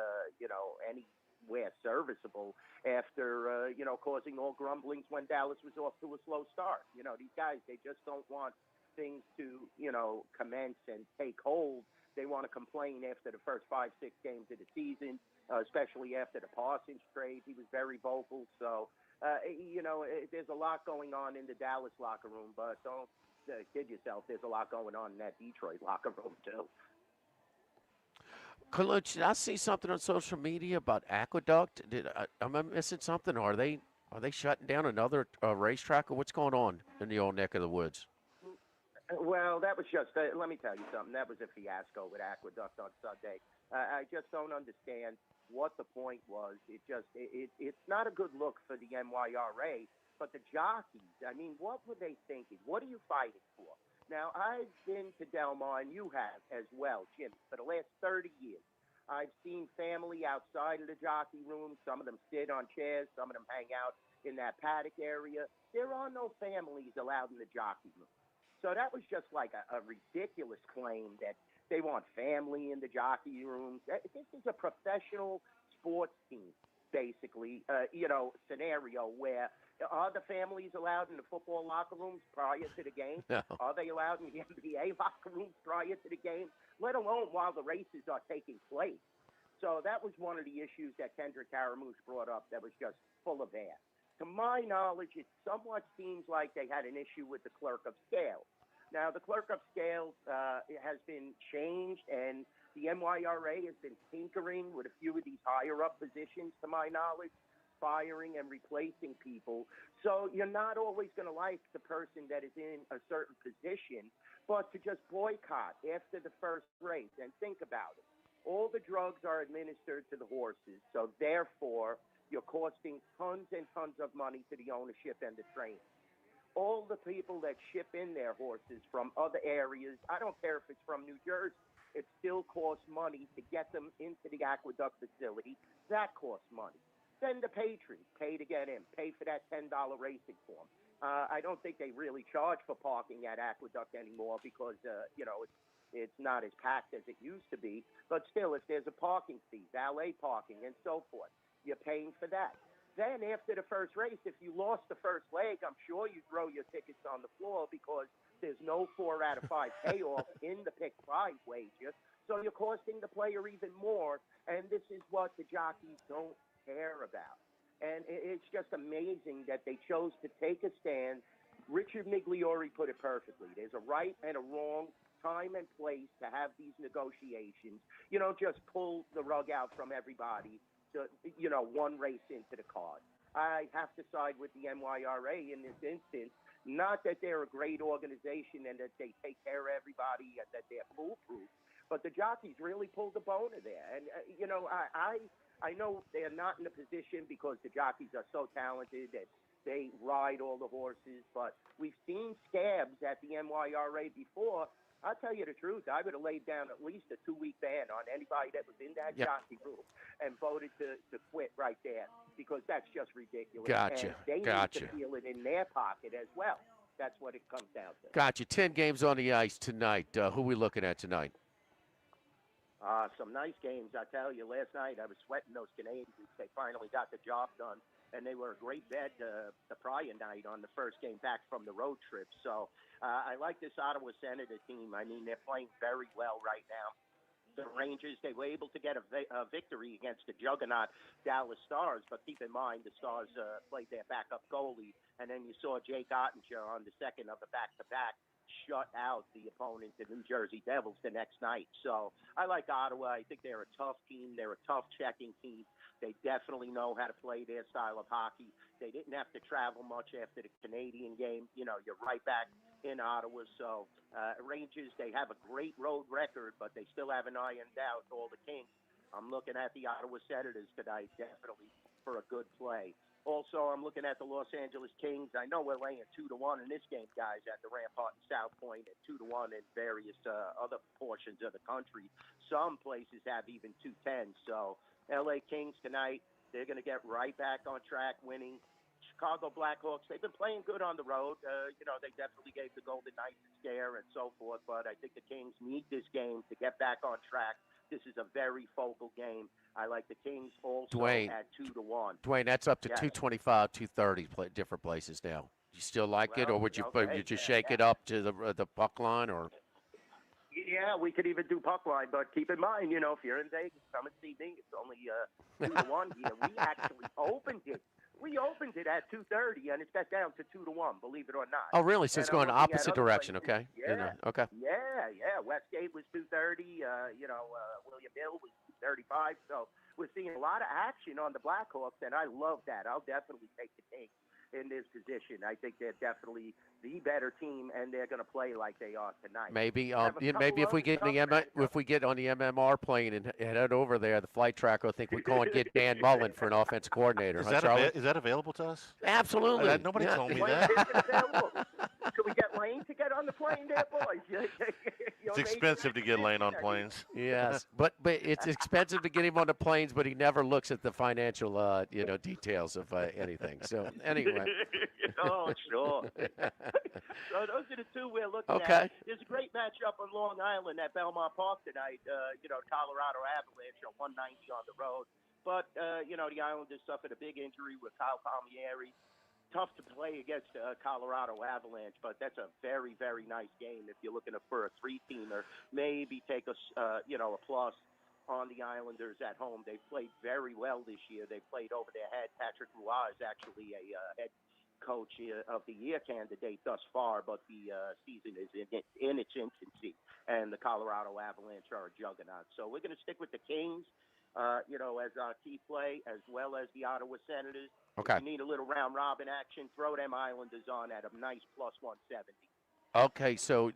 anywhere serviceable after, causing all grumblings when Dallas was off to a slow start. These guys, they just don't want things to, commence and take hold. They want to complain after the first 5-6 games of the season, especially after the Parsons trade. He was very vocal. So, there's a lot going on in the Dallas locker room, but don't kid yourself. There's a lot going on in that Detroit locker room, too. Colucci, did I see something on social media about Aqueduct? Am I missing something? Are they shutting down another racetrack, or what's going on in the old neck of the woods? Well, that was just, let me tell you something. That was a fiasco with Aqueduct on Sunday. I just don't understand what the point was. It's not a good look for the NYRA, but the jockeys, I mean, what were they thinking? What are you fighting for? Now, I've been to Del Mar, and you have as well, Jimmy, for the last 30 years. I've seen family outside of the jockey room. Some of them sit on chairs. Some of them hang out in that paddock area. There are no families allowed in the jockey room. So that was just like a ridiculous claim that they want family in the jockey rooms. This is a professional sports team, basically, scenario where are the families allowed in the football locker rooms prior to the game? No. Are they allowed in the NBA locker rooms prior to the game, let alone while the races are taking place? So that was one of the issues that Kendrick Caramouche brought up that was just full of air. To my knowledge, it somewhat seems like they had an issue with the clerk of scales. Now, the clerk of scales has been changed, and the NYRA has been tinkering with a few of these higher-up positions, to my knowledge, firing and replacing people. So you're not always going to like the person that is in a certain position, but to just boycott after the first race, and think about it. All the drugs are administered to the horses, so therefore you're costing tons and tons of money to the ownership and the trainers. All the people that ship in their horses from other areas, I don't care if it's from New Jersey, it still costs money to get them into the aqueduct facility. That costs money. Then the patrons pay to get in, pay for that $10 racing form. I don't think they really charge for parking at aqueduct anymore because, it's not as packed as it used to be. But still, if there's a parking fee, valet parking, and so forth, you're paying for that. Then after the first race, if you lost the first leg, I'm sure you throw your tickets on the floor because there's no 4 out of 5 payoff in the pick 5 wager. So you're costing the player even more. And this is what the jockeys don't care about. And it's just amazing that they chose to take a stand. Richard Migliori put it perfectly. There's a right and a wrong time and place to have these negotiations. You don't just pull the rug out from everybody to, one race into the card. I have to side with the NYRA in this instance. Not that they're a great organization and that they take care of everybody and that they're foolproof, but the jockeys really pulled the boner there. And, I know they're not in a position because the jockeys are so talented and they ride all the horses, but we've seen scabs at the NYRA before. I'll tell you the truth. I would have laid down at least a 2-week ban on anybody that was in that jockey room and voted to quit right there because that's just ridiculous. Gotcha. And they need to feel it in their pocket as well. That's what it comes down to. Gotcha. 10 games on the ice tonight. Who are we looking at tonight? Some nice games, I tell you. Last night I was sweating those Canadians. They finally got the job done, and they were a great bet the prior night on the first game back from the road trip. So I like this Ottawa Senator team. I mean, they're playing very well right now. The Rangers, they were able to get a victory against the juggernaut Dallas Stars, but keep in mind the Stars played their backup goalie, and then you saw Jake Ottinger on the second of the back-to-back shut out the opponent, the New Jersey Devils, the next night. So I like Ottawa. I think they're a tough team. They're a tough checking team. They definitely know how to play their style of hockey. They didn't have to travel much after the Canadian game. You're right back in Ottawa. So Rangers, they have a great road record, but they still haven't ironed out all the kinks. I'm looking at the Ottawa Senators tonight, definitely for a good play. Also, I'm looking at the Los Angeles Kings. I know we're laying 2-1 in this game, guys, at the Rampart and South Point, and 2-1 in various other portions of the country. Some places have even 2-10. So, L.A. Kings tonight, they're going to get right back on track, winning. Chicago Blackhawks, they've been playing good on the road. They definitely gave the Golden Knights a scare and so forth, but I think the Kings need this game to get back on track. This is a very focal game. I like the Kings also at 2-1. Dwayne, that's up to 225, 230 different places now. You still like it, or would you shake it up to the puck line, or? Yeah, we could even do puck line, but keep in mind, if you're in Vegas, come and see me. It's only 2-1 here. We actually opened it. We opened it at 230, and it's got down to 2-1. Believe it or not. Oh, really? So it's going the opposite direction. Places. Okay. Yeah. Okay. Yeah. Westgate was 230. William Hill was 235. So we're seeing a lot of action on the Blackhawks, and I love that. I'll definitely take the Kings in this position. I think they're definitely the better team, and they're going to play like they are tonight. Maybe if we get on the MMR plane and head over there, the flight tracker will think we're going to get Dan Mullen for an offensive coordinator. Is that available to us? Absolutely. Nobody told me that. Could we get Lane to get on the plane there, boys? It's expensive to get Lane on planes. Yes, but it's expensive to get him on the planes, but he never looks at the financial details of anything. So anyway. Oh, sure. So those are the two we're looking at. There's a great matchup on Long Island at Belmont Park tonight. Colorado Avalanche are 190 on the road. But, the Islanders suffered a big injury with Kyle Palmieri. Tough to play against Colorado Avalanche, but that's a very, very nice game if you're looking for a 3-teamer. Maybe take a plus on the Islanders at home. They've played very well this year. They played over their head. Patrick Roy is actually a head coach of the year candidate thus far, but the season is in its infancy, and the Colorado Avalanche are a juggernaut. So we're going to stick with the Kings, as our key play, as well as the Ottawa Senators. Okay. If you need a little round-robin action, throw them Islanders on at a nice plus 170. Okay, so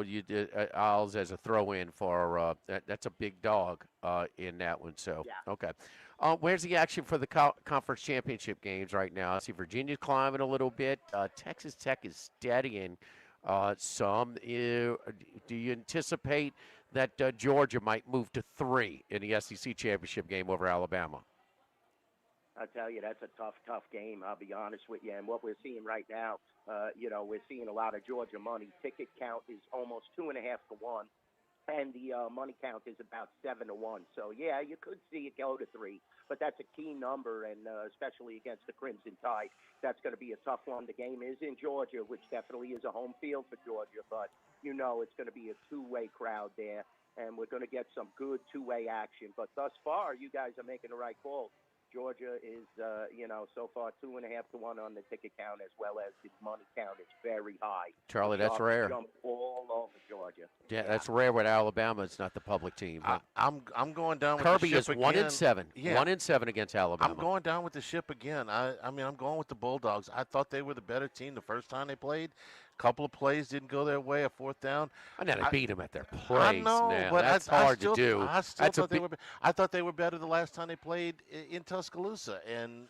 you did Owls as a throw-in for that's a big dog in that one. So Yeah. okay, where's the action for the conference championship games right now? I see Virginia's climbing a little bit. Texas Tech is steadying some. Do you anticipate that Georgia might move to 3 in the SEC championship game over Alabama? I tell you, that's a tough game. I'll be honest with you. And what we're seeing right now, we're seeing a lot of Georgia money. Ticket count is almost 2.5 to 1, and the money count is about 7 to 1. So yeah, you could see it go to 3, but that's a key number, and especially against the Crimson Tide, that's going to be a tough one. The game is in Georgia, which definitely is a home field for Georgia, but it's going to be a two-way crowd there, and we're going to get some good two-way action. But thus far, you guys are making the right call. Georgia is, so far 2.5 to 1 on the ticket count, as well as the money count. It's very high. Charlie, The that's Sharks rare. Jump all over Georgia. Yeah, that's rare with Alabama. It's not the public team. I'm going down with Kirby the ship is 1-7. again. 1-7 against Alabama. I'm going down with the ship again. I mean, I'm going with the Bulldogs. I thought they were the better team the first time they played. Couple of plays didn't go their way. A fourth down. I know they beat them at their place. I know, now. but That's I hard still, to do. I still thought they were. I thought they were better the last time they played in Tuscaloosa, and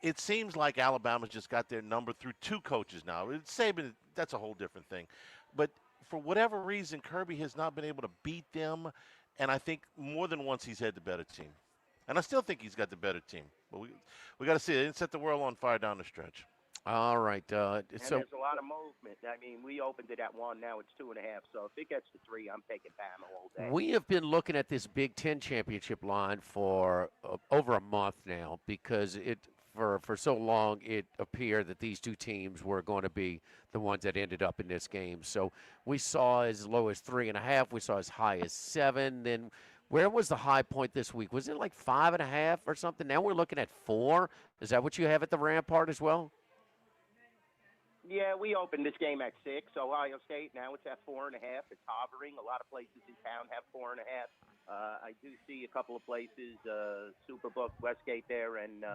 it seems like Alabama's just got their number through 2 coaches now. Saban, that's a whole different thing, but for whatever reason, Kirby has not been able to beat them, and I think more than once he's had the better team, and I still think he's got the better team. But we got to see it. They didn't set the world on fire down the stretch. All right. And there's a lot of movement. I mean, we opened it at 1. Now it's 2.5. So if it gets to 3, I'm taking Bama all day. We have been looking at this Big Ten championship line for over a month now because for so long it appeared that these 2 teams were going to be the ones that ended up in this game. So we saw as low as 3.5. We saw as high as 7. Then where was the high point this week? Was it like 5.5 or something? Now we're looking at 4. Is that what you have at the Rampart as well? Yeah, we opened this game at 6. Ohio State, now it's at 4.5. It's hovering. A lot of places in town have 4.5. I do see a couple of places, Superbook, Westgate there, and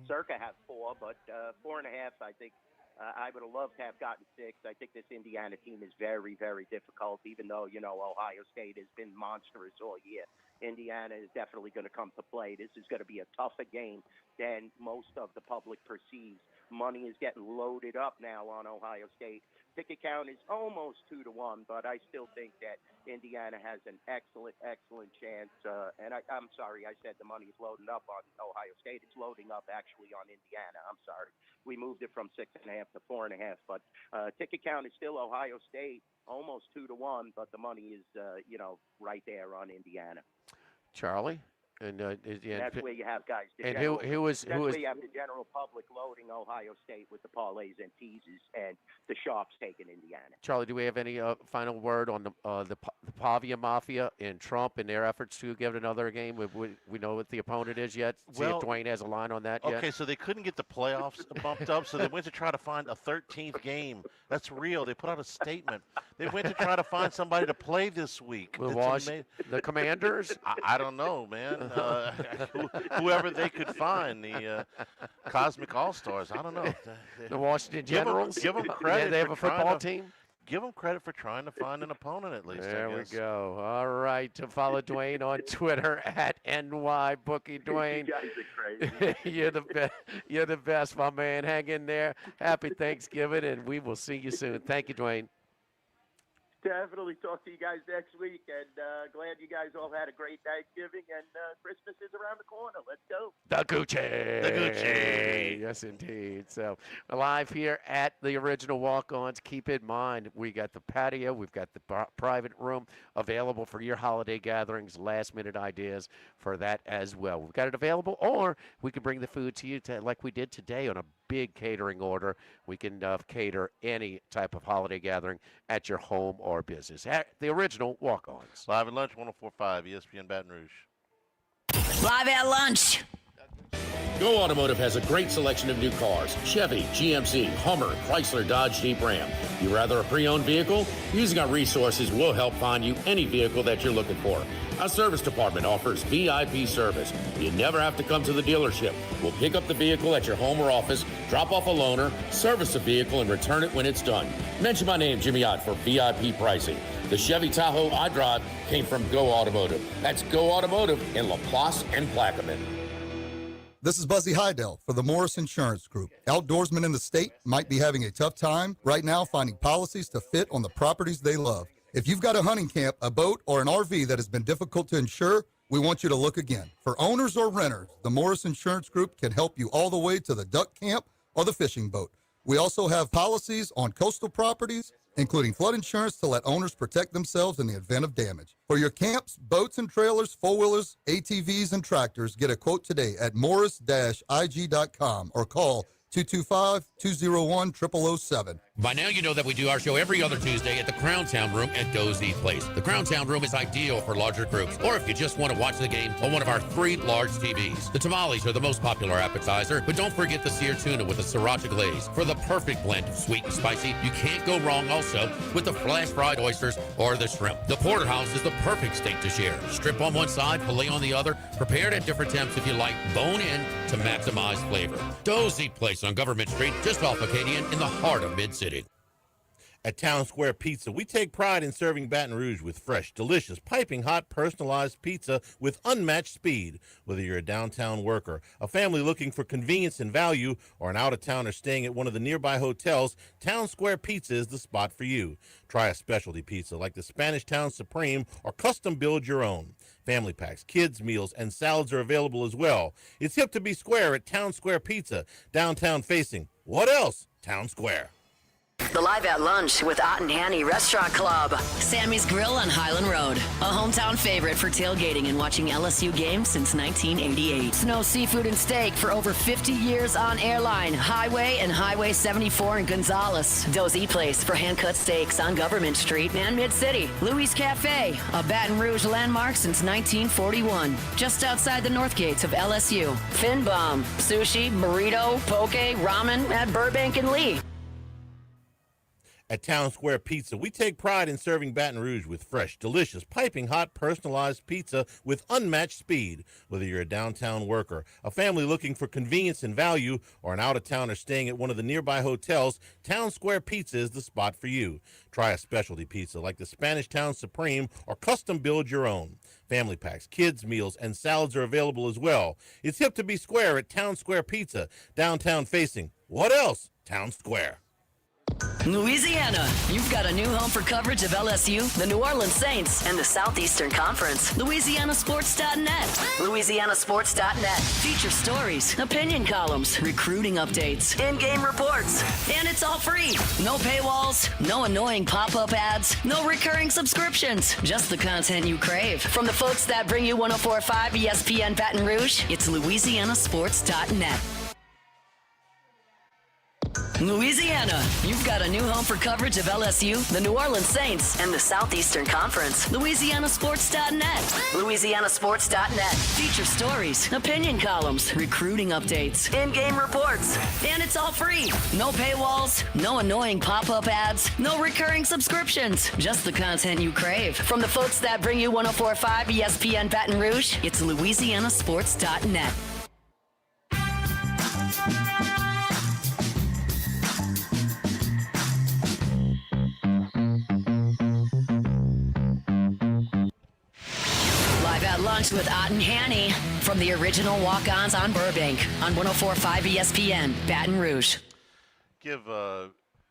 Circa have 4, but 4.5, I think I would have loved to have gotten 6. I think this Indiana team is very, very difficult, even though, Ohio State has been monstrous all year. Indiana is definitely going to come to play. This is going to be a tougher game than most of the public perceives. Money is getting loaded up now on Ohio State. Ticket count is almost 2 to 1, but I still think that Indiana has an excellent chance. And I'm sorry, I said the money is loading up on Ohio State. It's loading up actually on Indiana. I'm sorry. We moved it from 6.5 to 4.5, but ticket count is still Ohio State, almost 2 to 1, but the money is, right there on Indiana. Charlie? And that's where you have guys. And who was where you have the general public loading Ohio State with the parlays and teases, and the Sharks taking Indiana. Charlie, do we have any final word on the Pavia Mafia and Trump and their efforts to give it another game? We know what the opponent is yet. See if Dwayne has a line on that yet. Okay, so they couldn't get the playoffs bumped up, so they went to try to find a 13th game. That's real. They put out a statement. They went to try to find somebody to play this week. The Commanders? I don't know, man. Whoever they could find, the Cosmic All-Stars. I don't know. The Washington Generals? Give them credit. Yeah, they have a football team? Give them credit for trying to find an opponent at least. There we go. All right. To follow Dwayne on Twitter at NYBookie. Dwayne, you guys are crazy. You're the best, my man. Hang in there. Happy Thanksgiving, and we will see you soon. Thank you, Dwayne. Definitely talk to you guys next week, and glad you guys all had a great Thanksgiving, and Christmas is around the corner. Let's go. The Gucci. Yes, indeed. So, live here at the original Walk-Ons. Keep in mind, we got the patio. We've got the private room available for your holiday gatherings, last-minute ideas for that as well. We've got it available, or we can bring the food to you like we did today on a big catering order. We can cater any type of holiday gathering at your home or business. At the original Walk-Ons. Live at lunch, 104.5 ESPN Baton Rouge. Live at lunch. Go Automotive has a great selection of new cars: Chevy, GMC, Hummer, Chrysler, Dodge, Jeep, Ram. You rather a pre-owned vehicle? Using our resources, we'll help find you any vehicle that you're looking for. Our service department offers VIP service. You never have to come to the dealership. We'll pick up the vehicle at your home or office, drop off a loaner, service the vehicle, and return it when it's done. Mention my name, Jimmy Ott, for VIP pricing. The Chevy Tahoe I drive came from Go Automotive. That's Go Automotive in LaPlace and Plaquemine. This is Buzzy Hydell for the Morris Insurance Group. Outdoorsmen in the state might be having a tough time right now finding policies to fit on the properties they love. If you've got a hunting camp, a boat, or an RV that has been difficult to insure, we want you to look again. For owners or renters, the Morris Insurance Group can help you all the way to the duck camp or the fishing boat. We also have policies on coastal properties, including flood insurance to let owners protect themselves in the event of damage. For your camps, boats and trailers, four-wheelers, ATVs, and tractors, get a quote today at morris-ig.com or call 225-201-0007. By now, you know that we do our show every other Tuesday at the Crown Town Room at Dozy Place. The Crown Town Room is ideal for larger groups, or if you just want to watch the game on one of our 3 large TVs. The tamales are the most popular appetizer, but don't forget the seared tuna with a sriracha glaze. For the perfect blend of sweet and spicy, you can't go wrong also with the flash-fried oysters or the shrimp. The porterhouse is the perfect steak to share. Strip on one side, filet on the other, prepared at different temps if you like, bone in to maximize flavor. Dozy Place on Government Street, just off Acadian in the heart of Mid-City. At Town Square Pizza, we take pride in serving Baton Rouge with fresh, delicious, piping hot, personalized pizza with unmatched speed. Whether you're a downtown worker, a family looking for convenience and value, or an out-of-towner staying at one of the nearby hotels, Town Square Pizza is the spot for you. Try a specialty pizza like the Spanish Town Supreme or custom build your own. Family packs, kids' meals, and salads are available as well. It's hip to be square at Town Square Pizza, downtown facing. What else? Town Square. The Live at Lunch with Ott and Hanny Restaurant Club. Sammy's Grill on Highland Road. A hometown favorite for tailgating and watching LSU games since 1988. Snow Seafood and Steak for over 50 years on Airline, Highway, and Highway 74 in Gonzales. Dozy Place for hand-cut steaks on Government Street and Mid-City. Louis Cafe, a Baton Rouge landmark since 1941. Just outside the north gates of LSU. Fin Bomb, sushi, burrito, poke, ramen at Burbank and Lee. At Town Square Pizza, we take pride in serving Baton Rouge with fresh, delicious, piping hot, personalized pizza with unmatched speed. Whether you're a downtown worker, a family looking for convenience and value, or an out-of-towner staying at one of the nearby hotels, Town Square Pizza is the spot for you. Try a specialty pizza like the Spanish Town Supreme or custom build your own. Family packs, kids' meals, and salads are available as well. It's hip to be square at Town Square Pizza, downtown facing. What else? Town Square. Louisiana, you've got a new home for coverage of LSU, the New Orleans Saints, and the Southeastern Conference. LouisianaSports.net. LouisianaSports.net. Feature stories, opinion columns, recruiting updates, in-game reports. And it's all free. No paywalls, no annoying pop-up ads, no recurring subscriptions. Just the content you crave. From the folks that bring you 104.5 ESPN Baton Rouge, it's LouisianaSports.net. Louisiana, you've got a new home for coverage of LSU, the New Orleans Saints, and the Southeastern Conference. LouisianaSports.net. LouisianaSports.net. Feature stories, opinion columns, recruiting updates, in-game reports. And it's all free. No paywalls, no annoying pop-up ads, no recurring subscriptions. Just the content you crave. From the folks that bring you 104.5 ESPN Baton Rouge, it's LouisianaSports.net. Lunch with Ott and Hanny from the original Walkons on Burbank on 104.5 ESPN, Baton Rouge. Give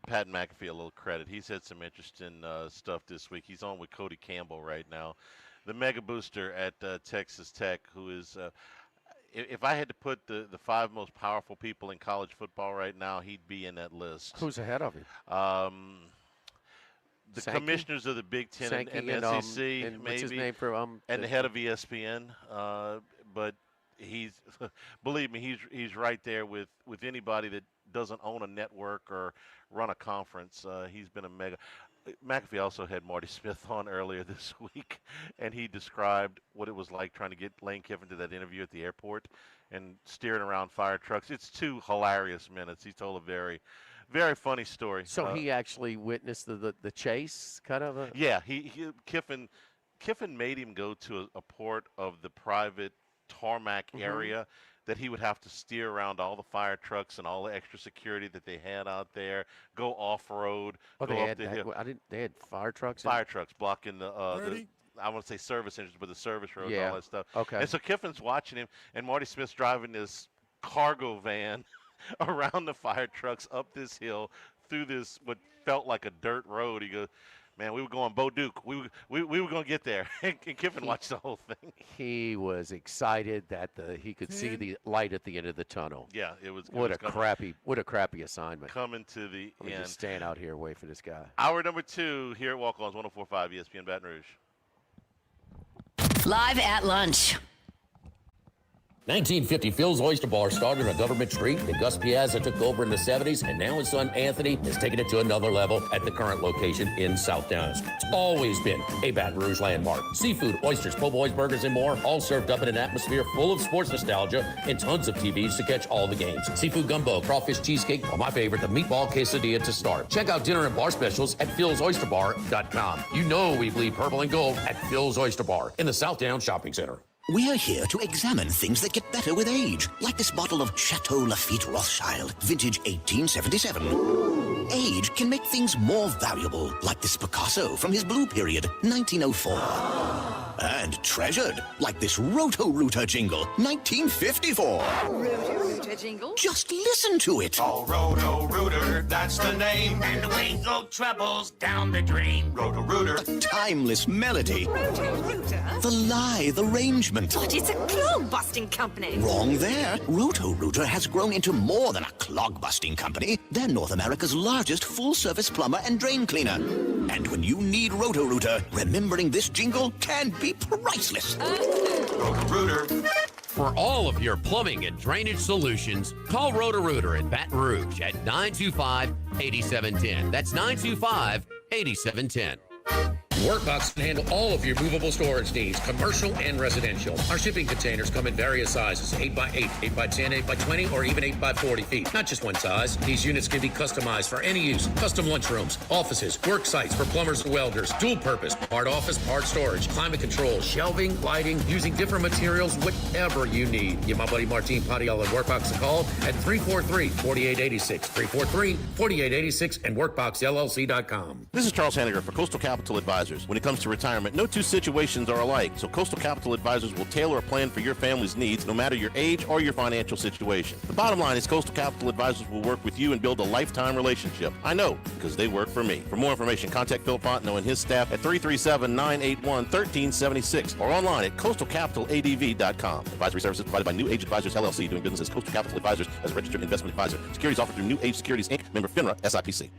Pat McAfee a little credit. He's had some interesting stuff this week. He's on with Cody Campbell right now, the mega booster at Texas Tech, who is, if I had to put the 5 most powerful people in college football right now, he'd be in that list. Who's ahead of him? The Sankey? Commissioners of the Big Ten Sankey and and, SEC, and maybe, what's his name for and the head of ESPN. But he's, believe me, he's right there with anybody that doesn't own a network or run a conference. He's been a mega. McAfee also had Marty Smith on earlier this week, and he described what it was like trying to get Lane Kiffin to that interview at the airport and steering around fire trucks. It's 2 hilarious minutes. He told a very, very funny story. So he actually witnessed the chase, kind of a. Yeah, Kiffin made him go to a port of the private tarmac area that he would have to steer around all the fire trucks and all the extra security that they had out there, go off-road, go up the hill. They had fire trucks? Fire trucks blocking the I want to say service engines, but the service roads, all that stuff. Okay. And so Kiffin's watching him, and Marty Smith's driving this cargo van around the fire trucks up this hill through this what felt like a dirt road. He goes, man, we were going Bo Duke. We were going to get there. And Kiffin watched the whole thing. He was excited that he could see the light at the end of the tunnel. Yeah, it was. What a crappy assignment. Coming to the Let me end. just stand out here and wait for this guy. Hour number 2 here at Walkons 104.5 ESPN Baton Rouge. Live at lunch. 1950 Phil's Oyster Bar started on Government Street, and Gus Piazza took over in the 70s, and now his son Anthony has taken it to another level at the current location in South Downs. It's always been a Baton Rouge landmark. Seafood, oysters, po' boys, burgers, and more, all served up in an atmosphere full of sports nostalgia and tons of TVs to catch all the games. Seafood gumbo, crawfish cheesecake, or my favorite, the meatball quesadilla to start. Check out dinner and bar specials at philsoysterbar.com. You know we bleed purple and gold at Phil's Oyster Bar in the South Downs Shopping Center. We're here to examine things that get better with age, like this bottle of Chateau Lafite Rothschild, vintage 1877. Age can make things more valuable, like this Picasso from his blue period, 1904. And treasured, like this Roto-Rooter jingle, 1954. Roto-Rooter jingle? Just listen to it. Oh, Roto-Rooter, that's the name. And away go troubles down the drain. Roto-Rooter. A timeless melody. Roto-Rooter? The lithe arrangement. But it's a clog-busting company. Wrong there. Roto-Rooter has grown into more than a clog-busting company. They're North America's largest full-service plumber and drain cleaner. And when you need Roto-Rooter, remembering this jingle can be priceless. Roto-Rooter. For all of your plumbing and drainage solutions, call Roto-Rooter in Baton Rouge at 925-8710. That's 925-8710. Workbox can handle all of your movable storage needs, commercial and residential. Our shipping containers come in various sizes, 8x8, 8x10, 8x20, or even 8x40 feet. Not just one size. These units can be customized for any use. Custom lunchrooms, offices, work sites for plumbers and welders, dual purpose, part office, part storage, climate control, shelving, lighting, using different materials, whatever you need. Give my buddy Martin Padial at Workbox a call at 343-4886, 343-4886, and workboxllc.com. This is Charles Hanniger for Coastal Capital Advisors. When it comes to retirement, no two situations are alike, so Coastal Capital Advisors will tailor a plan for your family's needs, no matter your age or your financial situation. The bottom line is Coastal Capital Advisors will work with you and build a lifetime relationship. I know, because they work for me. For more information, contact Phil Fontenot and his staff at 337-981-1376 or online at coastalcapitaladv.com. Advisory services provided by New Age Advisors, LLC, doing business as Coastal Capital Advisors as a registered investment advisor. Securities offered through New Age Securities, Inc., member FINRA, SIPC.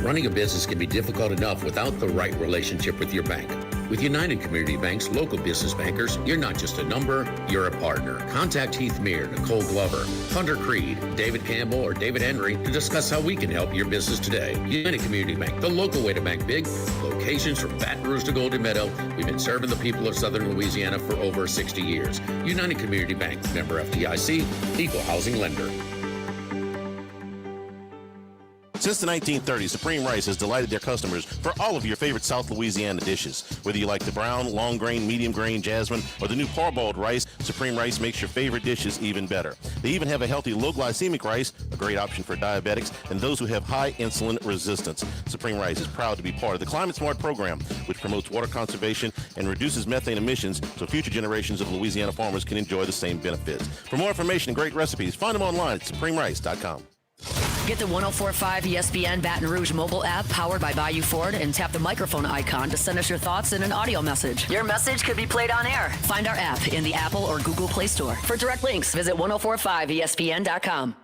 Running a business can be difficult enough without the right relationship with your bank. With United Community Bank's local business bankers, you're not just a number, you're a partner. Contact Heath Meir, Nicole Glover, Hunter Creed, David Campbell, or David Henry to discuss how we can help your business today. United Community Bank, the local way to bank big. Locations from Baton Rouge to Golden Meadow. We've been serving the people of Southern Louisiana for over 60 years. United Community Bank, member FDIC, equal housing lender. Since the 1930s, Supreme Rice has delighted their customers for all of your favorite South Louisiana dishes. Whether you like the brown, long grain, medium grain, jasmine, or the new parboiled rice, Supreme Rice makes your favorite dishes even better. They even have a healthy low glycemic rice, a great option for diabetics and those who have high insulin resistance. Supreme Rice is proud to be part of the Climate Smart program, which promotes water conservation and reduces methane emissions so future generations of Louisiana farmers can enjoy the same benefits. For more information and great recipes, find them online at supremerice.com. Get the 104.5 ESPN Baton Rouge mobile app powered by Bayou Ford and tap the microphone icon to send us your thoughts in an audio message. Your message could be played on air. Find our app in the Apple or Google Play Store. For direct links, visit 1045ESPN.com.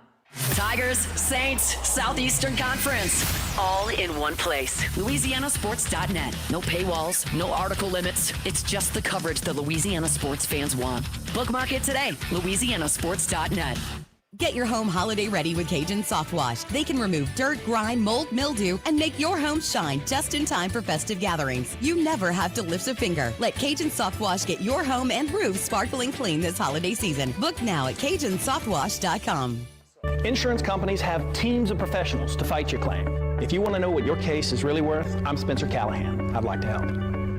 Tigers, Saints, Southeastern Conference, all in one place. LouisianaSports.net. No paywalls, no article limits. It's just the coverage the Louisiana sports fans want. Bookmark it today. LouisianaSports.net. Get your home holiday ready with Cajun Soft Wash. They can remove dirt, grime, mold, mildew, and make your home shine just in time for festive gatherings. You never have to lift a finger. Let Cajun Soft Wash get your home and roof sparkling clean this holiday season. Book now at CajunSoftWash.com. Insurance companies have teams of professionals to fight your claim. If you want to know what your case is really worth, I'm Spencer Callahan. I'd like to help.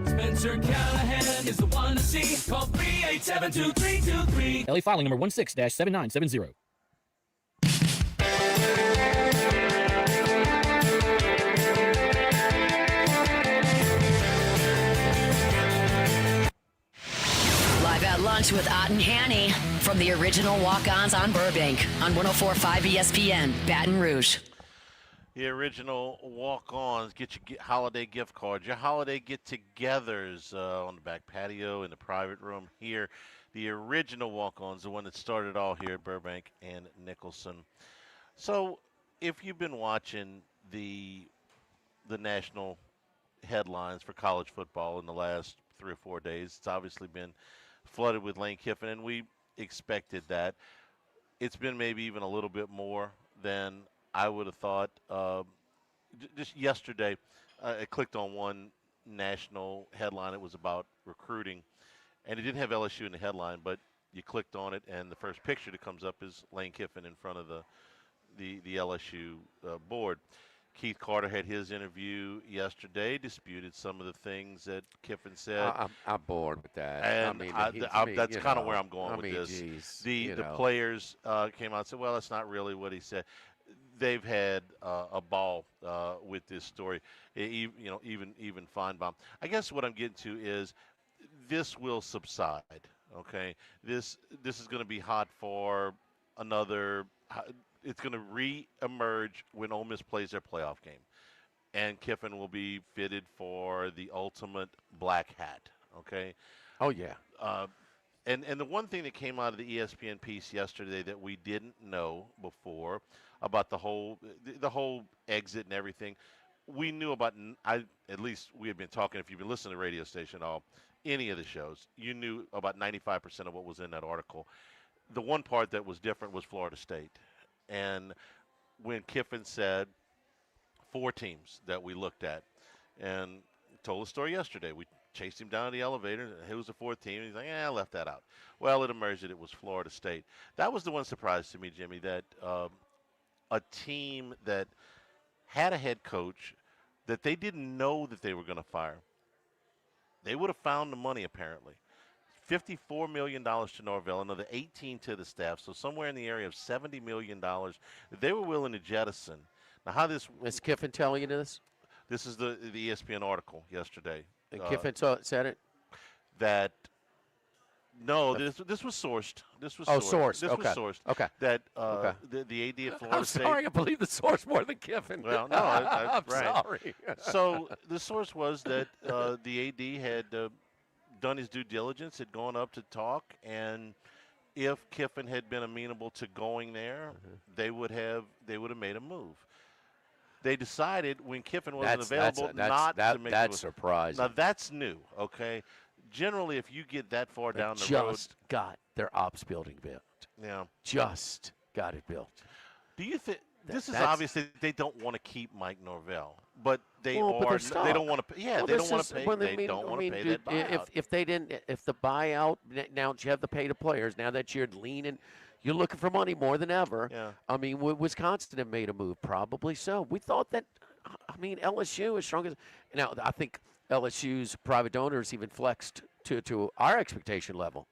Spencer Callahan is the one to see. Call 387-2323. LA filing number 16-7970. Live at lunch with Ott and Hanny from the original Walk-Ons on Burbank on 104.5 ESPN, Baton Rouge. The original walk-ons, get your holiday gift cards, your holiday get-togethers on the back patio, in the private room here. The original walk-ons, the one that started all here at Burbank and Nicholson. So if you've been watching the national headlines for college football in the last 3 or 4 days, it's obviously been flooded with Lane Kiffin, and we expected that. It's been maybe even a little bit more than I would have thought. Just yesterday, I clicked on one national headline. It was about recruiting, and it didn't have LSU in the headline, but you clicked on it, and the first picture that comes up is Lane Kiffin in front of the LSU board. Keith Carter had his interview yesterday, disputed some of the things that Kiffin said. I'm bored with that. And that's kind of where I'm going with this. Geez, the players came out and said, well, that's not really what he said. They've had a ball with this story, even Feinbaum. I guess what I'm getting to is this will subside, okay? This is going to be hot for another – it's going to re-emerge when Ole Miss plays their playoff game. And Kiffin will be fitted for the ultimate black hat, okay? Oh, yeah. And the one thing that came out of the ESPN piece yesterday that we didn't know before about the whole exit and everything, we knew about. At least we had been talking. If you've been listening to the radio station, any of the shows, you knew about 95% of what was in that article. The one part that was different was Florida State, and when Kiffin said 4 teams that we looked at, and told the story yesterday, we chased him down the elevator. Who was the 4th team? And he's like, I left that out. Well, it emerged that it was Florida State. That was the one surprise to me, Jimmy, that a team that had a head coach that they didn't know that they were going to fire. They would have found the money, apparently. $54 million to Norvell, another $18 to the staff, so somewhere in the area of $70 million that they were willing to jettison. Now, how this is Kiffin telling you this? This is the ESPN article yesterday. And Kiffin said it? That no, this was sourced. This was sourced. This okay. was sourced. Okay. That the AD at Florida State. I'm sorry, I believe the source more than Kiffin. Well, no, I'm right. sorry. So the source was that the AD had done his due diligence, had gone up to talk, and if Kiffin had been amenable to going there, they would have made a move. They decided when Kiffin wasn't available not to make That's surprising. Now, that's new, okay? Generally, if you get that far down the road. Just got their ops building built. Yeah. Just got it built. Do you think this is obvious that they don't want to keep Mike Norvell, but they but they don't want to pay. Yeah, they don't want to pay. They don't want to pay that buyout. If the buyout, now that you have to pay the players, now that you're leaning, you're looking for money more than ever. Yeah. I mean, Wisconsin have made a move, probably so. We thought that, LSU is strong as. Now, I think LSU's private donors even flexed to our expectation level.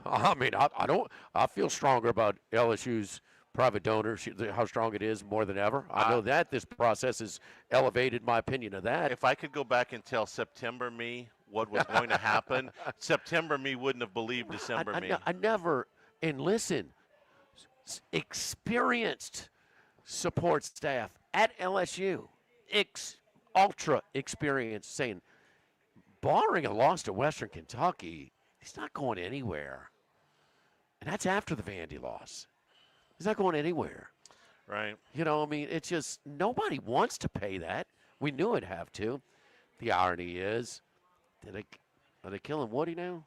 I mean, I feel stronger about LSU's private donors, how strong it is more than ever. I know that this process has elevated my opinion of that. If I could go back and tell September me what was going to happen, September me wouldn't have believed December me. I never. And listen, experienced support staff at LSU, ultra experienced, saying, barring a loss to Western Kentucky, he's not going anywhere. And that's after the Vandy loss. He's not going anywhere. Right. It's just nobody wants to pay that. We knew it'd have to. The irony is, are they killing Woody now?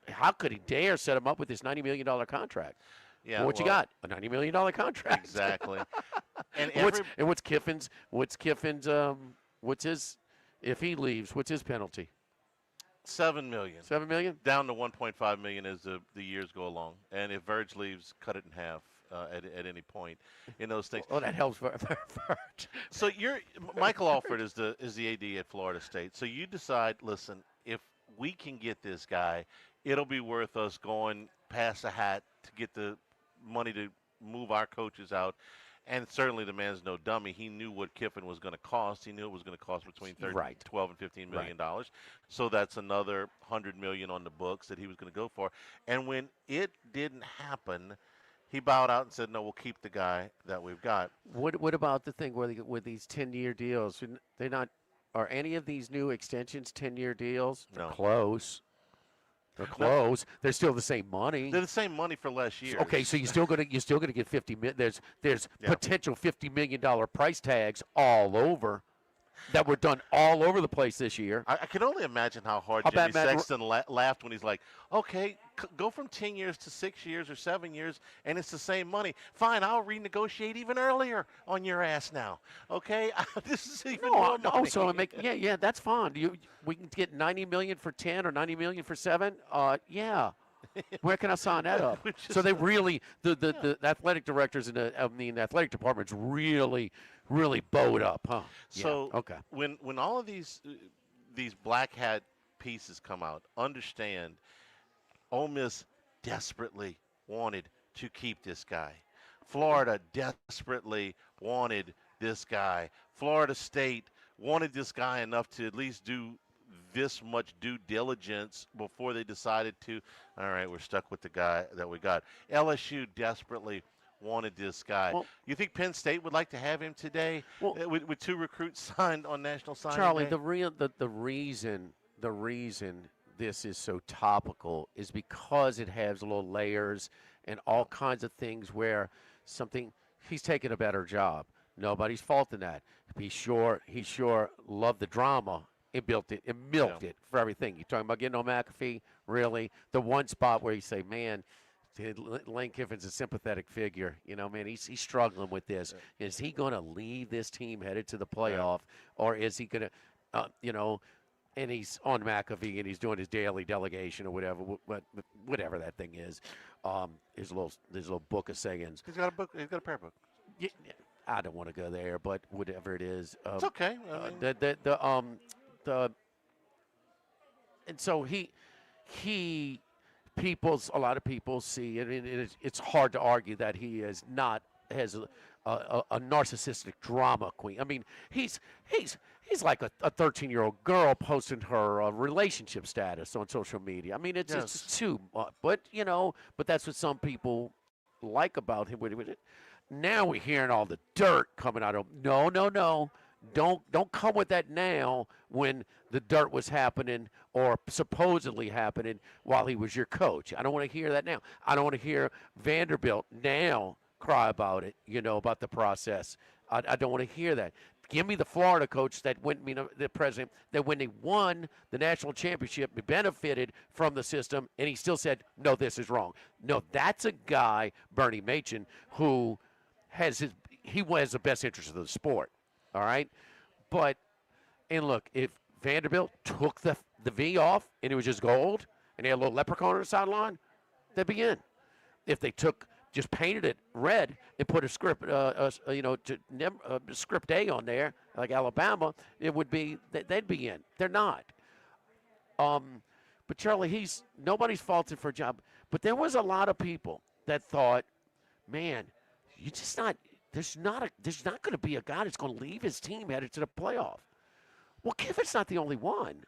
how could he dare set him up with this $90 million contract? Yeah, Well, what you got? A $90 million contract. Exactly. And what's Kiffin's? What's his? If he leaves, what's his penalty? $7 million. $7 million? Down to $1.5 million as the years go along. And if Verge leaves, cut it in half at any point in those things. Oh, that helps Verge. So Michael Alford is the AD at Florida State. So you decide, listen, if we can get this guy, it'll be worth us going past the hat to get the money to move our coaches out. And certainly the man's no dummy. He knew what Kiffin was going to cost. He knew it was going to cost between 12 and $15 million. Right. So that's another $100 million on the books that he was going to go for. And when it didn't happen, he bowed out and said, no, we'll keep the guy that we've got. What about the thing with these 10-year deals? They're not. Are any of these new extensions 10-year deals? No. They're close. They're close. They're still the same money. They're the same money for less years. Okay, so you're still gonna get 50 million. There's potential $50 million price tags all over that were done all over the place this year. I can only imagine how hard Jimmy Sexton laughed when he's like, okay, go from 10 years to 6 years or 7 years, and it's the same money. Fine, I'll renegotiate even earlier on your ass now. Okay, this is even more money. Oh, so that's fine. We can get $90 million for 10 or $90 million for 7. Yeah. Where can I sign that up? So they really, the athletic directors in the athletic departments really bowed up, huh? So okay. When all of these black hat pieces come out, understand Ole Miss desperately wanted to keep this guy. Florida desperately wanted this guy. Florida State wanted this guy enough to at least do this much due diligence before they decided to, all right, we're stuck with the guy that we got. LSU desperately wanted this guy. Well, you think Penn State would like to have him today with 2 recruits signed on National Signing Charlie, Day? the reason this is so topical is because it has little layers and all kinds of things where he's taking a better job. Nobody's faulting that. He sure loved the drama. It built it. It milked it for everything. You're talking about getting on McAfee, really? The one spot where you say, man, Lane Kiffin's a sympathetic figure. You know, man, he's struggling with this. Yeah. Is he going to leave this team headed to the playoff, or is he going to, and he's on McAfee and he's doing his daily delegation or whatever that thing is. His little book of sayings. He's got a book. He's got a prayer book. Yeah, I don't want to go there, but whatever it is, it's okay. And so a lot of people see it. It's hard to argue that he has a narcissistic drama queen. I mean, he's like a 13-year-old girl posting her relationship status on social media. I mean, it's just too much. But that's what some people like about him. Now we're hearing all the dirt coming out of him. No. Don't come with that now when the dirt was happening or supposedly happening while he was your coach. I don't want to hear that now. I don't want to hear Vanderbilt now cry about it, about the process. I don't want to hear that. Give me the Florida coach the president, that when they won the national championship, he benefited from the system, and he still said, no, this is wrong. No, that's a guy, Bernie Machen, who has the best interest of the sport. All right? And look, if Vanderbilt took the V off and it was just gold and they had a little leprechaun on the sideline, they'd be in. If they just painted it red and put a script, script A on there, like Alabama, it would be, they'd be in. They're not. But Charlie, nobody's faulted for a job. But there was a lot of people that thought, man, there's not going to be a guy that's going to leave his team headed to the playoff. Well, Kiffin's not the only one.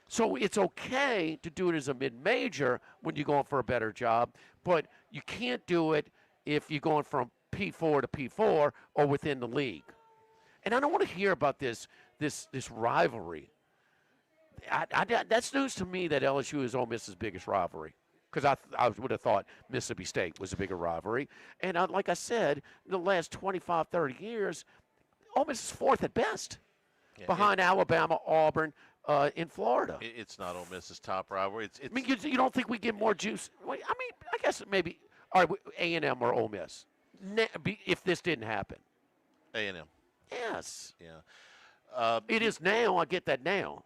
So it's okay to do it as a mid-major when you're going for a better job, but you can't do it if you're going from P4 to P4 or within the league. And I don't want to hear about this rivalry. That's news to me that LSU is Ole Miss's biggest rivalry. Because I would have thought Mississippi State was a bigger rivalry. And like I said, in the last 25, 30 years, Ole Miss is 4th at best. behind Alabama, Auburn, in Florida. It's not Ole Miss's top rivalry. It's I mean, you don't think we get more juice? I mean, I guess maybe all right, A&M or Ole Miss, if this didn't happen. A&M. Yes. Yeah. It is now. I get that now.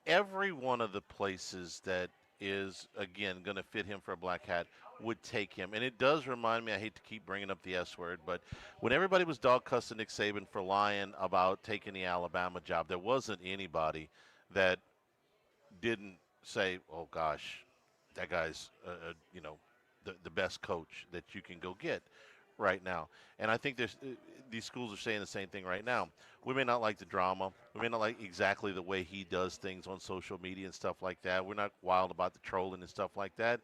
Every one of the places that is, again, going to fit him for a black hat would take him. And it does remind me, I hate to keep bringing up the S word, but when everybody was dog-cussing Nick Saban for lying about taking the Alabama job, there wasn't anybody that didn't say, oh, gosh, that guy's, the best coach that you can go get right now. And I think these schools are saying the same thing right now. We may not like the drama. We may not like exactly the way he does things on social media and stuff like that. We're not wild about the trolling and stuff like that.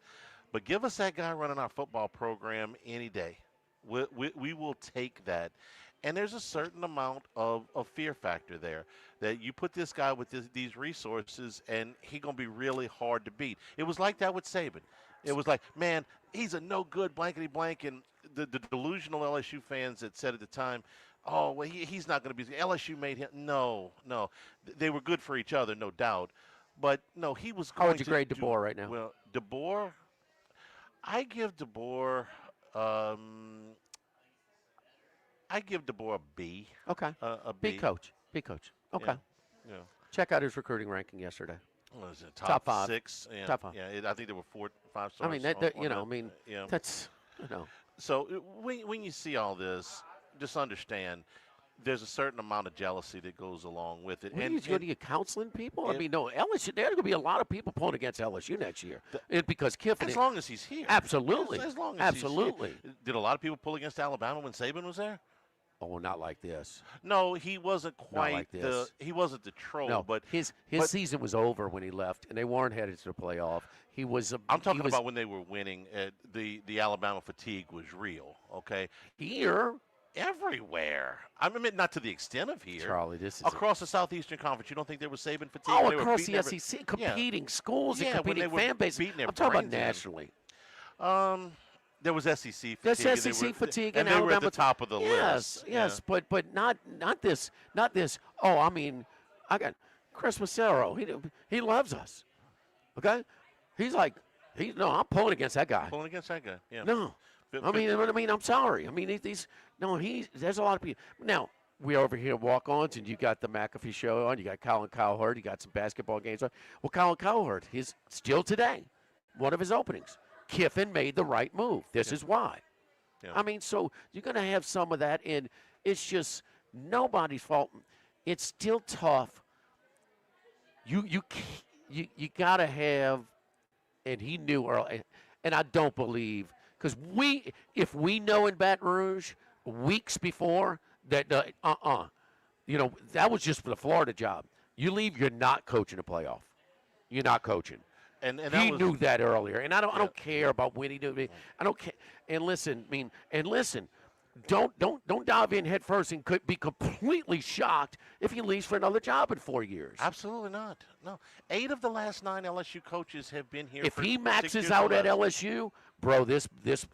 But give us that guy running our football program any day. We will take that. And there's a certain amount of fear factor there that you put this guy with these resources and he's going to be really hard to beat. It was like that with Saban. It was like, man, he's a no good blankety blank. And the delusional LSU fans that said at the time, oh, well, he's not going to be. LSU made him. No. They were good for each other, no doubt. But, no, he was going to. How would you grade DeBoer right now? Well, DeBoer, I give DeBoer a B. Okay. A B. B coach. Okay. Yeah. Check out his recruiting ranking yesterday. What was it, top 5. 6? Yeah. Top 5. Yeah, I think there were 4, 5 stars. I mean, that's, So when you see all this, just understand there's a certain amount of jealousy that goes along with it. What are you counseling people? I mean, no, LSU, there's going to be a lot of people pulling against LSU next year. Because Kiffin. As long as he's here. Absolutely. As long as Absolutely. he's here. Did a lot of people pull against Alabama when Saban was there? Oh, not like this. No, he wasn't quite like this. He wasn't the troll. No, but his season was over when he left, and they weren't headed to the playoff. I'm talking about when they were winning. The Alabama fatigue was real. Okay, here, everywhere. I mean, not to the extent of here. Charlie, this is across the Southeastern Conference. You don't think there was Saban fatigue? Oh, across the SEC, competing schools and competing fan bases. I'm talking about nationally. There was SEC fatigue. There's SEC fatigue, and they Alabama were at the top of the list. Yes, but not this. Oh, I mean, I got Chris Massaro. He loves us. Okay, he's like, I'm pulling against that guy. Pulling against that guy. Yeah. No, I mean, I'm sorry. I mean, there's a lot of people. Now, we're over here walk-ons, and you got the McAfee show on. You got Colin Cowherd. You got some basketball games on. Well, Colin Cowherd, he's still today, one of his openings. Kiffin made the right move. This is why. Yeah. I mean, so you're going to have some of that, and it's just nobody's fault. It's still tough. You got to have, and he knew early, and I don't believe, because if we know in Baton Rouge weeks before that, that was just for the Florida job. You leave, you're not coaching a playoff. You're not coaching. And he knew that earlier, and I don't care about when he knew. I don't care. And listen, don't dive in head first and could be completely shocked if he leaves for another job in 4 years. Absolutely not. No, 8 of the last 9 LSU coaches have been here. If he maxes out at LSU, bro, this is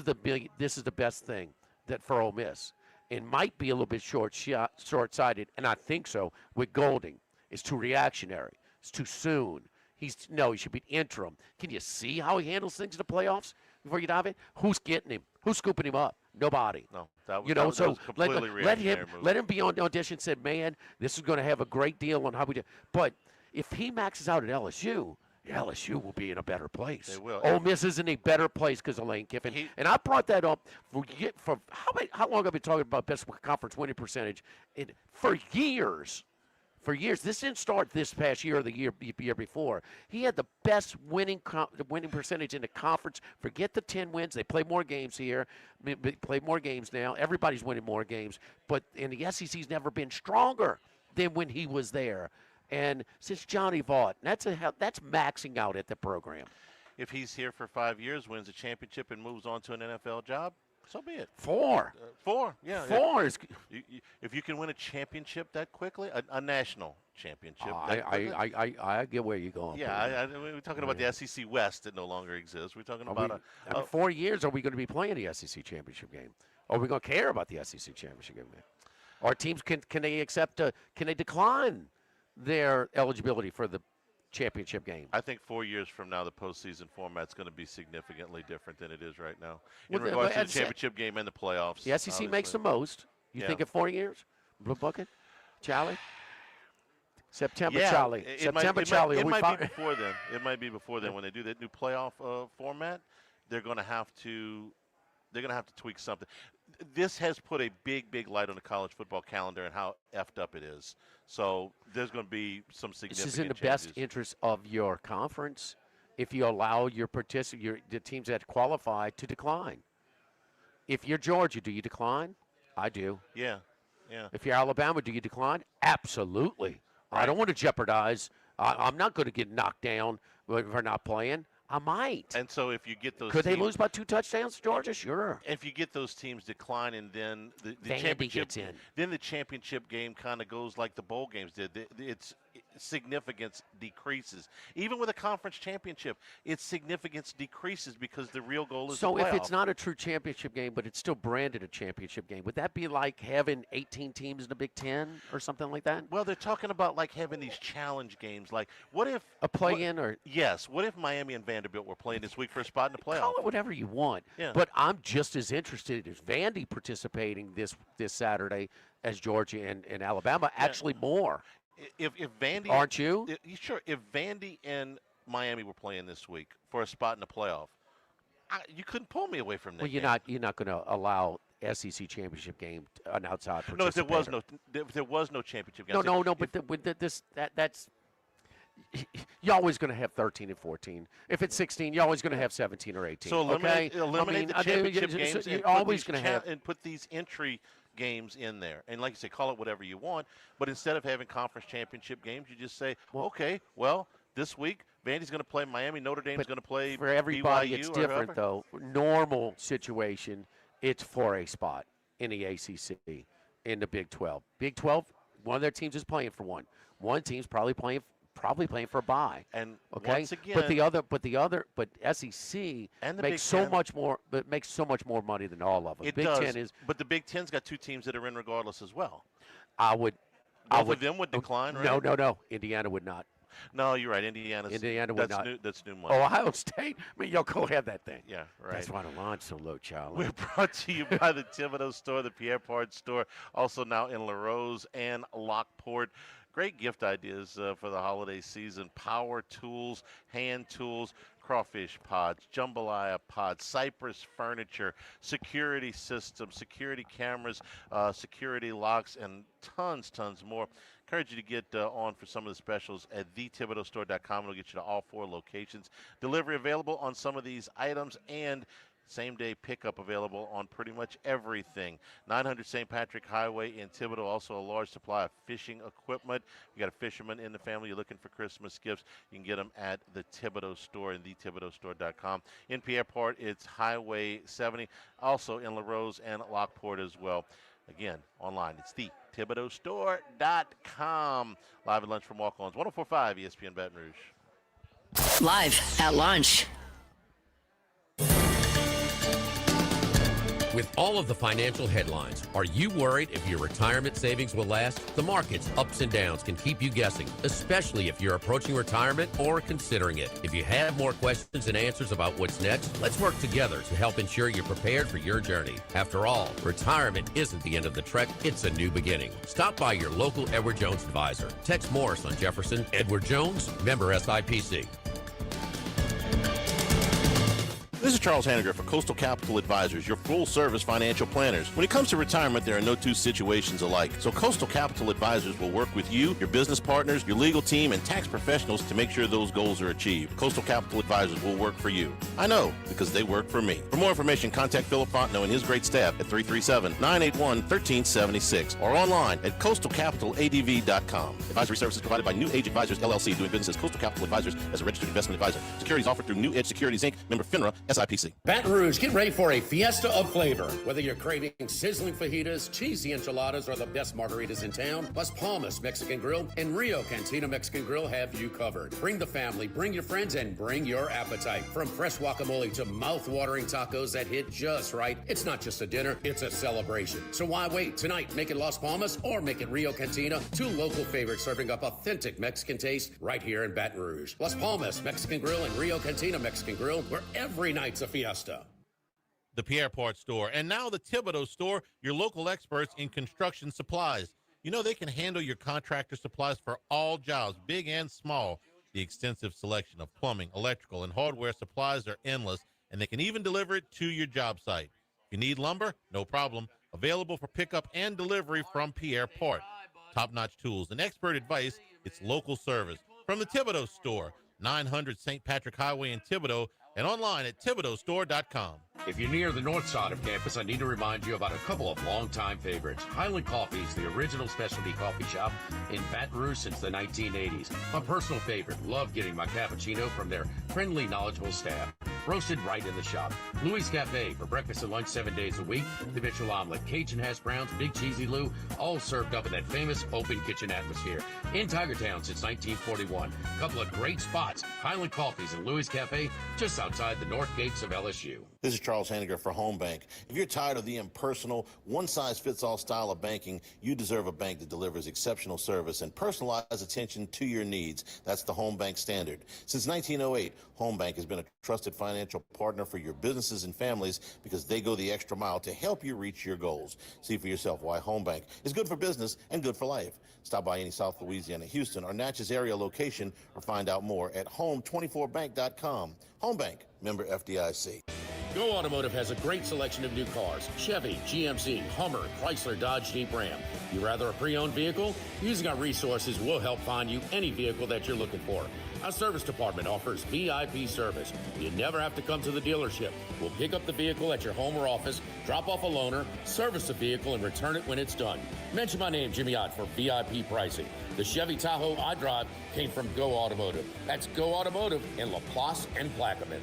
the best thing that for Ole Miss. It might be a little bit short-sighted, and I think so with Golding. It's too reactionary. It's tee soon. He should be interim. Can you see how he handles things in the playoffs before you dive in? Who's getting him? Who's scooping him up? Nobody. No, that was completely reactionary move. Let him be on the audition. Said, man, this is going to have a great deal on how we do. But if he maxes out at LSU will be in a better place. They will. Ole Miss is in a better place because of Lane Kiffin. And I brought that up for how long have I been talking about best conference winning percentage? For years. For years, this didn't start this past year or the year before. He had the best winning percentage in the conference. Forget the 10 wins. They play more games here. They play more games now. Everybody's winning more games. But the SEC's never been stronger than when he was there. And since Johnny Vaught, that's maxing out at the program. If he's here for 5 years, wins a championship, and moves on to an NFL job, so be it. 4. 4, yeah. 4 is. If you can win a championship that quickly, a national championship. I get where you're going. Yeah, we're talking about the SEC West that no longer exists. We're talking about 4 years. Are we going to be playing the SEC championship game? Are we going to care about the SEC championship game? Or teams can they can they decline their eligibility for the championship game? I think 4 years from now, the postseason format's going to be significantly different than it is right now in Well, regards to the but championship game and the playoffs. The SEC makes the most. You Yeah. think in 4 years? Blue Bucket? Charlie? September, Yeah, Charlie. September, Charlie. It Are we might fine? be before then. It might be before then. When they do that new playoff format, they're going to have to tweak something. This has put a big light on the college football calendar and how effed up it is. So there's going to be some significant This is in the changes. best interest of your conference if you allow the teams that qualify to decline. If you're Georgia, do you decline? I do. Yeah. If you're Alabama, do you decline? Absolutely. I don't want to jeopardize. I'm not going to get knocked down for not playing. I might. And so if you get those Could they teams- lose by 2 touchdowns, Georgia? Sure. If you get those teams decline, and then the Vandy championship gets in. then the championship game kind of goes like the bowl games did. Its significance decreases. Even with a conference championship, its significance decreases because the real goal is So the if playoff. it's not a true championship game, but it's still branded a championship game, would that be like having 18 teams in the Big Ten or something like that? Well, they're talking about like having these challenge games. Like, what if a play-in or yes? What if Miami and Vanderbilt were playing this week for a spot in the playoff? Call it whatever you want. Yeah. But I'm just as interested as Vandy participating this Saturday as Georgia and Alabama. Actually, more. If Vandy, Aren't you? Sure. If Vandy and Miami were playing this week for a spot in the playoff, you couldn't pull me away from that. Well, you're not going to allow SEC championship game an outside No, if participator. there was no championship game. No. But that's you're always going to have 13 and 14. If it's 16, you're always going to have 17 or 18. So eliminate okay? the championship games. You're and always put these going to have. and put these entry games in there. And like you say, call it whatever you want. But instead of having conference championship games, you just say, okay, well, this week Vandy's going to play Miami, Notre Dame's going to play For everybody, BYU it's or different, whoever. though. Normal situation, it's for a spot in the ACC, in the Big 12. Big 12, one of their teams is playing for one. One team's probably playing for a bye. And okay, once again, but SEC and the Big makes so Ten- much more. But makes so much more money than all of them. It Big does, Ten is. but the Big Ten's got two teams that are in regardless as well. Both of them would decline, right? No. Indiana would not. No, you're right. Indiana would not. That's new money. Ohio State. I mean, y'all go have that thing. Yeah, right. That's why the line's so low, Charlie. We're brought to you by the Thibodeau Store, the Pierre Part Store, also now in La Rose and Lockport. Great gift ideas for the holiday season. Power tools, hand tools, crawfish pods, jambalaya pods, cypress furniture, security systems, security cameras, security locks, and tons more. Encourage you to get on for some of the specials at thethibodeaustore.com. It'll get you to all 4 locations. Delivery available on some of these items, and same-day pickup available on pretty much everything. 900 St. Patrick Highway in Thibodaux. Also a large supply of fishing equipment. You got a fisherman in the family. You're looking for Christmas gifts. You can get them at the Thibodeau Store and thethibodeaustore.com. In Pierre Part, it's Highway 70. Also in La Rose and Lockport as well. Again, online, it's thethibodeaustore.com. Live at lunch from Walkons. 104.5 ESPN Baton Rouge. Live at lunch. With all of the financial headlines, are you worried if your retirement savings will last? The market's ups and downs can keep you guessing, especially if you're approaching retirement or considering it. If you have more questions and answers about what's next, let's work together to help ensure you're prepared for your journey. After all, retirement isn't the end of the trek, it's a new beginning. Stop by your local Edward Jones advisor. Text Morris on Jefferson. Edward Jones, member SIPC. This is Charles Hanniger for Coastal Capital Advisors, your full-service financial planners. When it comes to retirement, there are no two situations alike. So Coastal Capital Advisors will work with you, your business partners, your legal team, and tax professionals to make sure those goals are achieved. Coastal Capital Advisors will work for you. I know, because they work for me. For more information, contact Philip Fontenot and his great staff at 337-981-1376 or online at coastalcapitaladv.com. Advisory services provided by New Age Advisors, LLC, doing business as Coastal Capital Advisors as a registered investment advisor. Securities offered through New Edge Securities, Inc., member FINRA, SIPC. Baton Rouge, get ready for a fiesta of flavor. Whether you're craving sizzling fajitas, cheesy enchiladas, or the best margaritas in town, Las Palmas Mexican Grill and Rio Cantina Mexican Grill have you covered. Bring the family, bring your friends, and bring your appetite. From fresh guacamole to mouth-watering tacos that hit just right, it's not just a dinner, it's a celebration. So why wait? Tonight, make it Las Palmas or make it Rio Cantina, two local favorites serving up authentic Mexican taste right here in Baton Rouge. Las Palmas Mexican Grill and Rio Cantina Mexican Grill, where every night's a fiesta. The Pierre Part Store, and now the Thibodeau Store, your local experts in construction supplies. You know they can handle your contractor supplies for all jobs, big and small. The extensive selection of plumbing, electrical, and hardware supplies are endless, and they can even deliver it to your job site. If you need lumber, no problem. Available for pickup and delivery from Pierre Part. Top-notch tools and expert advice, it's local service. From the Thibodeau Store, 900 St. Patrick Highway in Thibodeau, and online at thibodeaustore.com. If you're near the north side of campus, I need to remind you about a couple of longtime favorites. Highland Coffee is the original specialty coffee shop in Baton Rouge since the 1980s. My personal favorite. Love getting my cappuccino from their friendly, knowledgeable staff. Roasted right in the shop. Louis Cafe for breakfast and lunch 7 days a week. The Mitchell omelet, Cajun hash browns, Big Cheesy Lou, all served up in that famous open kitchen atmosphere. In Tigertown since 1941. Couple of great spots. Highland Coffees and Louis Cafe just outside the north gates of LSU. This is Charles Hanniger for Home Bank. If you're tired of the impersonal, one-size-fits-all style of banking, you deserve a bank that delivers exceptional service and personalized attention to your needs. That's the Home Bank standard. Since 1908, Home Bank has been a trusted financial partner for your businesses and families because they go the extra mile to help you reach your goals. See for yourself why Home Bank is good for business and good for life. Stop by any South Louisiana, Houston, or Natchez area location or find out more at home24bank.com. Home Bank, member FDIC. Go Automotive has a great selection of new cars. Chevy, GMC, Hummer, Chrysler, Dodge, Jeep, Ram. You rather a pre-owned vehicle? Using our resources will help find you any vehicle that you're looking for. Our service department offers VIP service. You never have to come to the dealership. We'll pick up the vehicle at your home or office, drop off a loaner, service the vehicle, and return it when it's done. Mention my name, Jimmy Ott, for VIP pricing. The Chevy Tahoe I drive came from Go Automotive. That's Go Automotive in LaPlace and Plaquemine.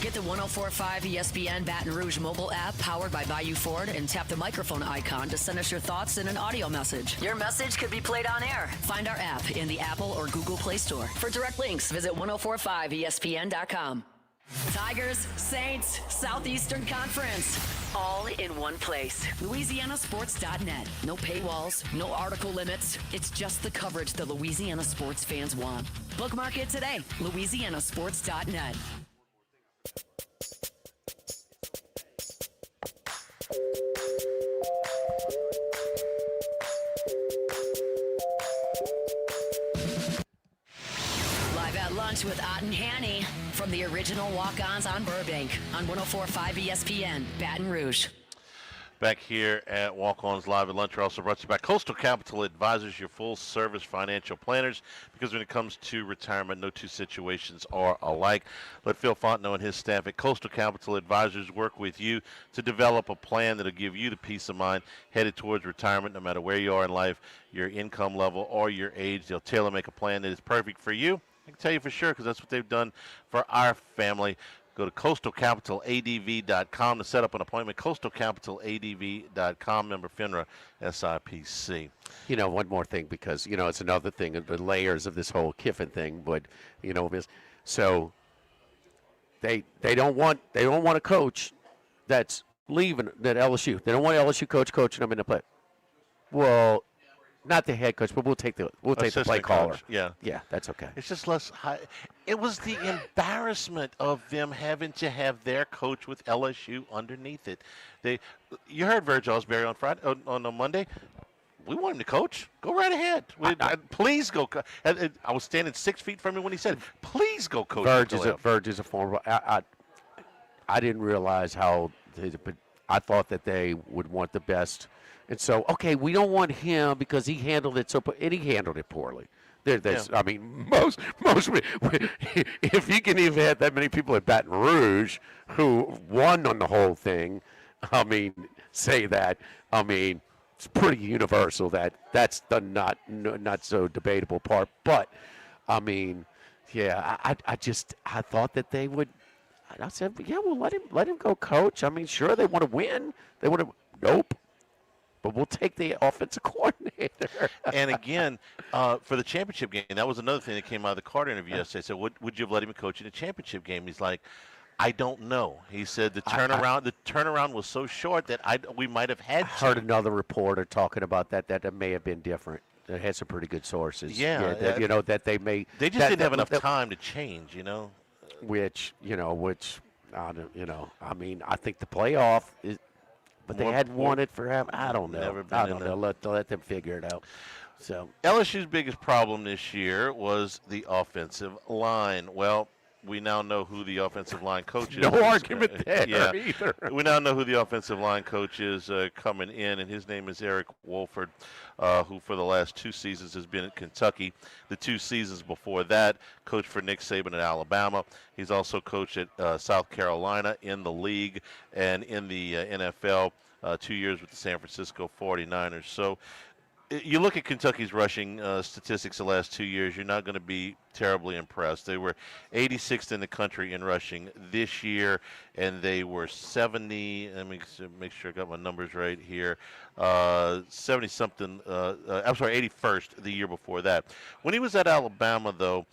Get the 104.5 ESPN Baton Rouge mobile app powered by Bayou Ford and tap the microphone icon to send us your thoughts in an audio message. Your message could be played on air. Find our app in the Apple or Google Play Store. For direct links, visit 1045ESPN.com. Tigers, Saints, Southeastern Conference. All in one place. LouisianaSports.net. No paywalls, no article limits. It's just the coverage the Louisiana sports fans want. Bookmark it today. LouisianaSports.net. Live at lunch with Ott and Hanny from the original Walk-Ons on Burbank on 104.5 ESPN, Baton Rouge. Back here at Walk-Ons Live at Lunch, we're also brought to you by Coastal Capital Advisors, your full-service financial planners, because when it comes to retirement, no two situations are alike. Let Phil Fontenot and his staff at Coastal Capital Advisors work with you to develop a plan that will give you the peace of mind headed towards retirement, no matter where you are in life, your income level, or your age. They'll tailor-make a plan that is perfect for you. I can tell you for sure because that's what they've done for our family. Go to coastalcapitaladv.com to set up an appointment. Coastalcapitaladv.com, member FINRA, SIPC. You know, one more thing, because, you know, it's another thing, the layers of this whole Kiffin thing, but, you know, so they don't want a coach that's leaving at LSU. They don't want LSU coach coaching them in the play. Well, not the head coach, but we'll take the play caller. Coach. Yeah, that's okay. It's just less high. It was the embarrassment of them having to have their coach with LSU underneath it. You heard Virgil Osbury on Friday on Monday. We want him to coach. Go right ahead. Please go. I was standing 6 feet from him when he said, "Please go coach." Verge is a former. I didn't realize how. I thought that they would want the best. And so, okay, we don't want him because he handled it and he handled it poorly. I mean, most, if you can even have that many people at Baton Rouge who won on the whole thing, I mean, say that. I mean, it's pretty universal that's the not so debatable part. But I mean, yeah, I thought that they would And I said, yeah, well, let him go, coach. I mean, sure, they want to win. They want to. Nope. But we'll take the offensive coordinator. And again, for the championship game, that was another thing that came out of the Carter interview yesterday. So, would you have let him coach in a championship game? He's like, I don't know. He said the turnaround was so short that we might have had. I heard another reporter talking about that may have been different. It had some pretty good sources. Yeah, that they may. They just didn't have enough time to change. Which I mean, I think the playoff is. But they hadn't won it forever. I don't know. I don't know. Let them figure it out. So LSU's biggest problem this year was the offensive line. Well, we now know who the offensive line coach is. No argument there either. We now know who the offensive line coach is coming in, and his name is Eric Wolford, who for the last 2 seasons has been at Kentucky. The 2 seasons before that, coached for Nick Saban at Alabama. He's also coached at South Carolina in the league and in the NFL, 2 years with the San Francisco 49ers. So you look at Kentucky's rushing statistics the last 2 years, you're not going to be terribly impressed. They were 86th in the country in rushing this year, and they were 70. Let me make sure I got my numbers right here. 70-something. I'm sorry, 81st the year before that. When he was at Alabama, though,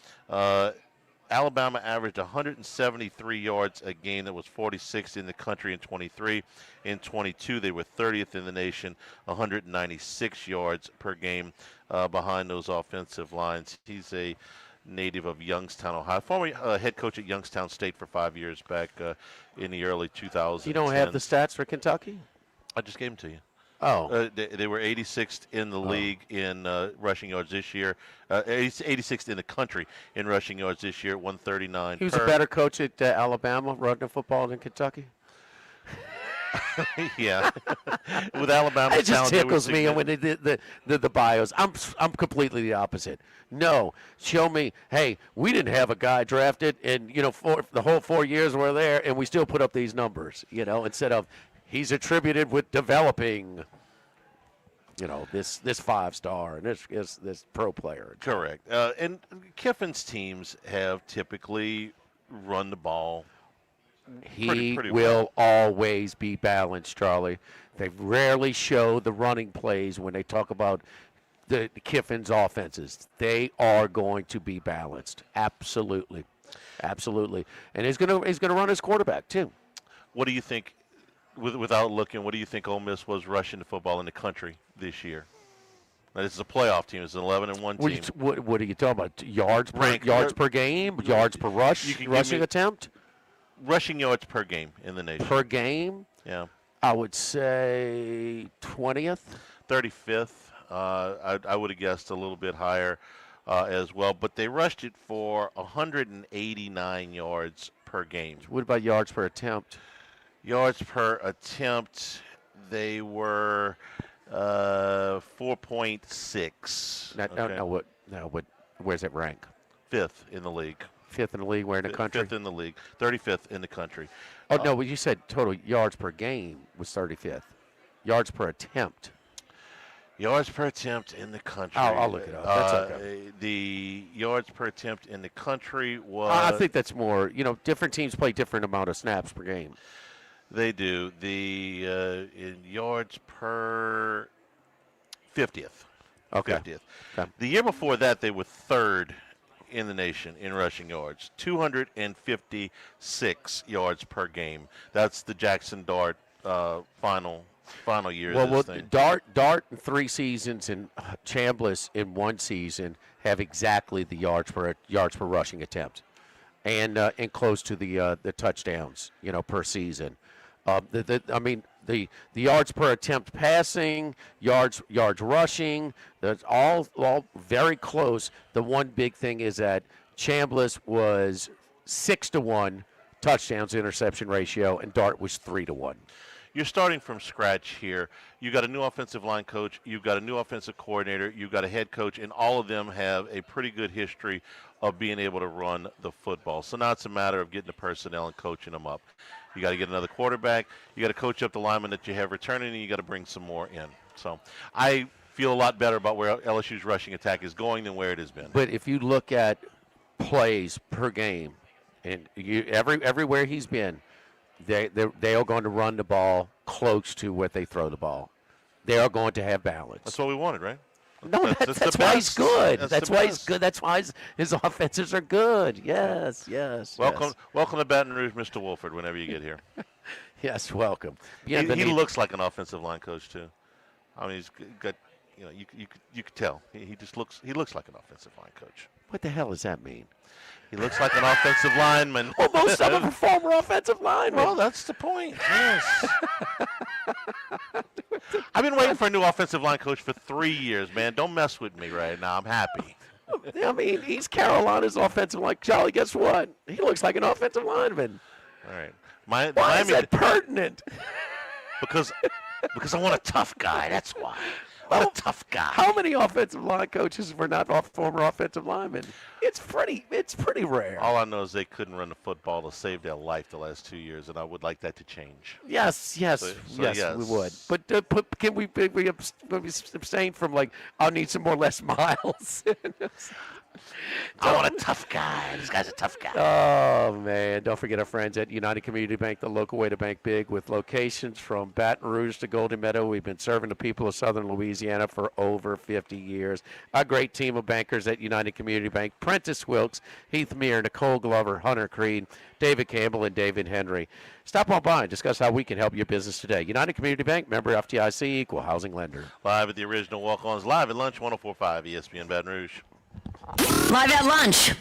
Alabama averaged 173 yards a game. That was 46th in the country in 23. In 22, they were 30th in the nation, 196 yards per game behind those offensive lines. He's a native of Youngstown, Ohio. Former head coach at Youngstown State for 5 years back in the early 2000s. You don't have the stats for Kentucky? I just gave them to you. Oh. They were 86th in the league in rushing yards this year. 86th in the country in rushing yards this year, 139. He was a better coach at Alabama running the football than Kentucky. Yeah. With Alabama, it just tickles me when they did the bios. I'm completely the opposite. No, show me. Hey, we didn't have a guy drafted, and for the whole 4 years we're there, and we still put up these numbers. Instead of he's attributed with developing, this 5-star and this pro player. Correct. And Kiffin's teams have typically run the ball. He pretty will always be balanced, Charlie. They rarely show the running plays when they talk about the Kiffin's offenses. They are going to be balanced. Absolutely. And he's going to run his quarterback too. What do you think? Without looking, what do you think Ole Miss was rushing the football in the country this year? Now, this is a playoff team. It's an 11-1 team. What are you talking about? Yards per game? Yards per rushing attempt? Rushing yards per game in the nation. Per game? Yeah. I would say 20th. 35th. I would have guessed a little bit higher as well. But they rushed it for 189 yards per game. What about yards per attempt? Yards per attempt, they were 4.6. Where's it rank? 5th in the league. 5th in the league, where in the country? 5th in the league, 35th in the country. Oh, no, you said total yards per game was 35th. Yards per attempt. Yards per attempt in the country. I'll look it up. That's okay. The yards per attempt in the country was... I think that's more, different teams play different amount of snaps per game. They do. The in yards per 50th. Okay. 50th. Okay. The year before that, they were 3rd in the nation in rushing yards, 256 yards per game. That's the Jackson Dart final year. Well, Dart in 3 seasons and Chambliss in 1 season have exactly the yards per rushing attempt, and close to the touchdowns per season. The yards per attempt passing, yards rushing, that's all very close. The one big thing is that Chambliss was 6-1 touchdowns to interception ratio, and Dart was 3-1. You're starting from scratch here. You got a new offensive line coach, you've got a new offensive coordinator, you've got a head coach, and all of them have a pretty good history of being able to run the football. So now it's a matter of getting the personnel and coaching them up. You got to get another quarterback. You got to coach up the linemen that you have returning, and you got to bring some more in. So I feel a lot better about where LSU's rushing attack is going than where it has been. But if you look at plays per game, And everywhere he's been, they are going to run the ball close to what they throw the ball. They are going to have balance. That's what we wanted, right? No, that's why he's good. That's why he's good. That's why his offenses are good. Yes. Welcome to Baton Rouge, Mr. Wolford. Whenever you get here. Yes, welcome. He looks like an offensive line coach too. I mean, he's got, you could tell. He looks like an offensive line coach. What the hell does that mean? He looks like an offensive lineman. Well, most of them are former offensive linemen. Well, that's the point. Yes. I've been waiting for a new offensive line coach for 3 years, man. Don't mess with me right now. I'm happy. I mean, he's Carolina's offensive line. Charlie, guess what? He looks like an offensive lineman. All right. Why is that pertinent? Because I want a tough guy. That's why. What a tough guy. How many offensive line coaches were not former offensive linemen? It's pretty rare. All I know is they couldn't run the football to save their life the last 2 years, and I would like that to change. Yes, we would. But can we abstain from I'll need some more Les Miles? I want a tough guy. This guy's a tough guy. Oh, man. Don't forget our friends at United Community Bank, the local way to bank big, with locations from Baton Rouge to Golden Meadow. We've been serving the people of southern Louisiana for over 50 years. Our great team of bankers at United Community Bank: Prentice Wilkes, Heath Meir, Nicole Glover, Hunter Creed, David Campbell, and David Henry. Stop on by and discuss how we can help your business today. United Community Bank, member FDIC, equal housing lender. Live at the original Walk-Ons, live at lunch, 104.5 ESPN Baton Rouge. Live at lunch.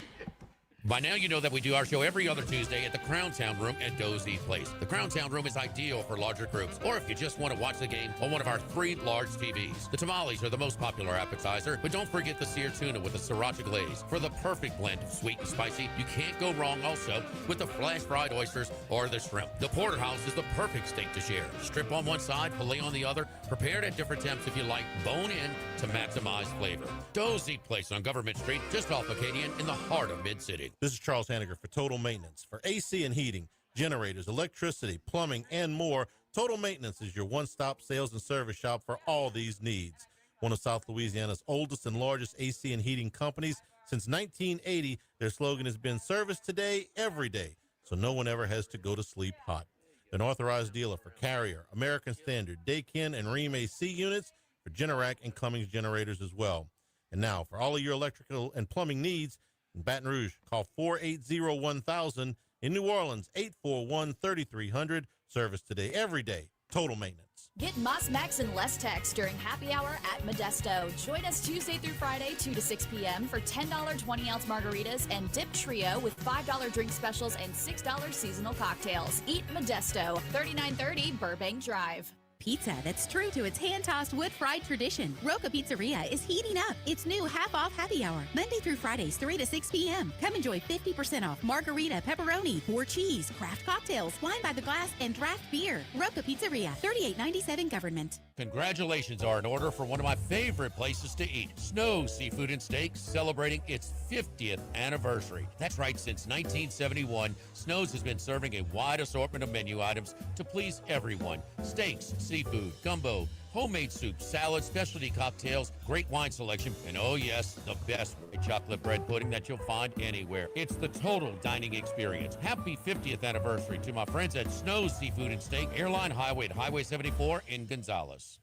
By now, you know that we do our show every other Tuesday at the Crown Town Room at Dozy Place. The Crown Town Room is ideal for larger groups, or if you just want to watch the game on one of our 3 large TVs. The tamales are the most popular appetizer, but don't forget the seared tuna with the sriracha glaze for the perfect blend of sweet and spicy. You can't go wrong also with the flash fried oysters or the shrimp. The porterhouse is the perfect steak to share. Strip on one side, filet on the other, prepared at different temps if you like, bone in to maximize flavor. Dozy Place on Government Street, just off Acadian in the heart of Mid-City. This is Charles Hanniger for Total Maintenance. For AC and heating, generators, electricity, plumbing, and more, Total Maintenance is your one-stop sales and service shop for all these needs. One of South Louisiana's oldest and largest AC and heating companies. Since 1980, their slogan has been service today, every day, so no one ever has to go to sleep hot. An authorized dealer for Carrier, American Standard, Daikin, and Rheem AC units, for Generac and Cummings generators as well. And now, for all of your electrical and plumbing needs, in Baton Rouge, call 480-1000. In New Orleans, 841-3300. Service today, every day. Total Maintenance. Get Moss Max and less tax during happy hour at Modesto. Join us Tuesday through Friday, 2 to 6 p.m. for $10 20-ounce margaritas and Dip Trio with $5 drink specials and $6 seasonal cocktails. Eat Modesto, 3930 Burbank Drive. Pizza that's true to its hand-tossed wood-fried tradition. Roca Pizzeria is heating up its new half-off happy hour, Monday through Fridays, 3 to 6 p.m. Come enjoy 50% off margarita, pepperoni, 4 cheese, craft cocktails, wine by the glass, and draft beer. Roca Pizzeria, 3897 Government. Congratulations are in order for one of my favorite places to eat, Snow Seafood and Steaks, celebrating its 50th anniversary. That's right, since 1971, Snow's has been serving a wide assortment of menu items to please everyone. Steaks, seafood, gumbo, homemade soup, salad, specialty cocktails, great wine selection, and oh yes, the best white chocolate bread pudding that you'll find anywhere. It's the total dining experience. Happy 50th anniversary to my friends at Snow's Seafood and Steak, Airline Highway at Highway 74 in Gonzales.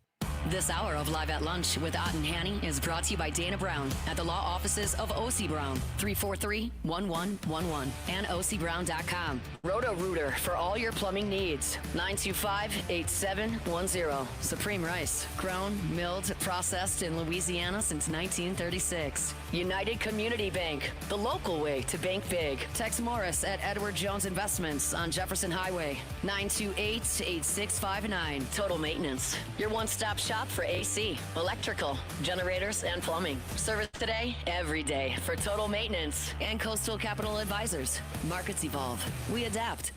This hour of Live at Lunch with Ott and Hanny is brought to you by Dana Brown at the law offices of O.C. Brown, 343-1111, and ocbrown.com. Roto-Rooter for all your plumbing needs, 925-8710. Supreme Rice, grown, milled, processed in Louisiana since 1936. United Community Bank, the local way to bank big. Tex Morris at Edward Jones Investments on Jefferson Highway, 928-8659. Total Maintenance, your one-stop shop for AC, electrical, generators, and plumbing. Service today, every day for Total Maintenance and Coastal Capital Advisors. Markets evolve. We adapt.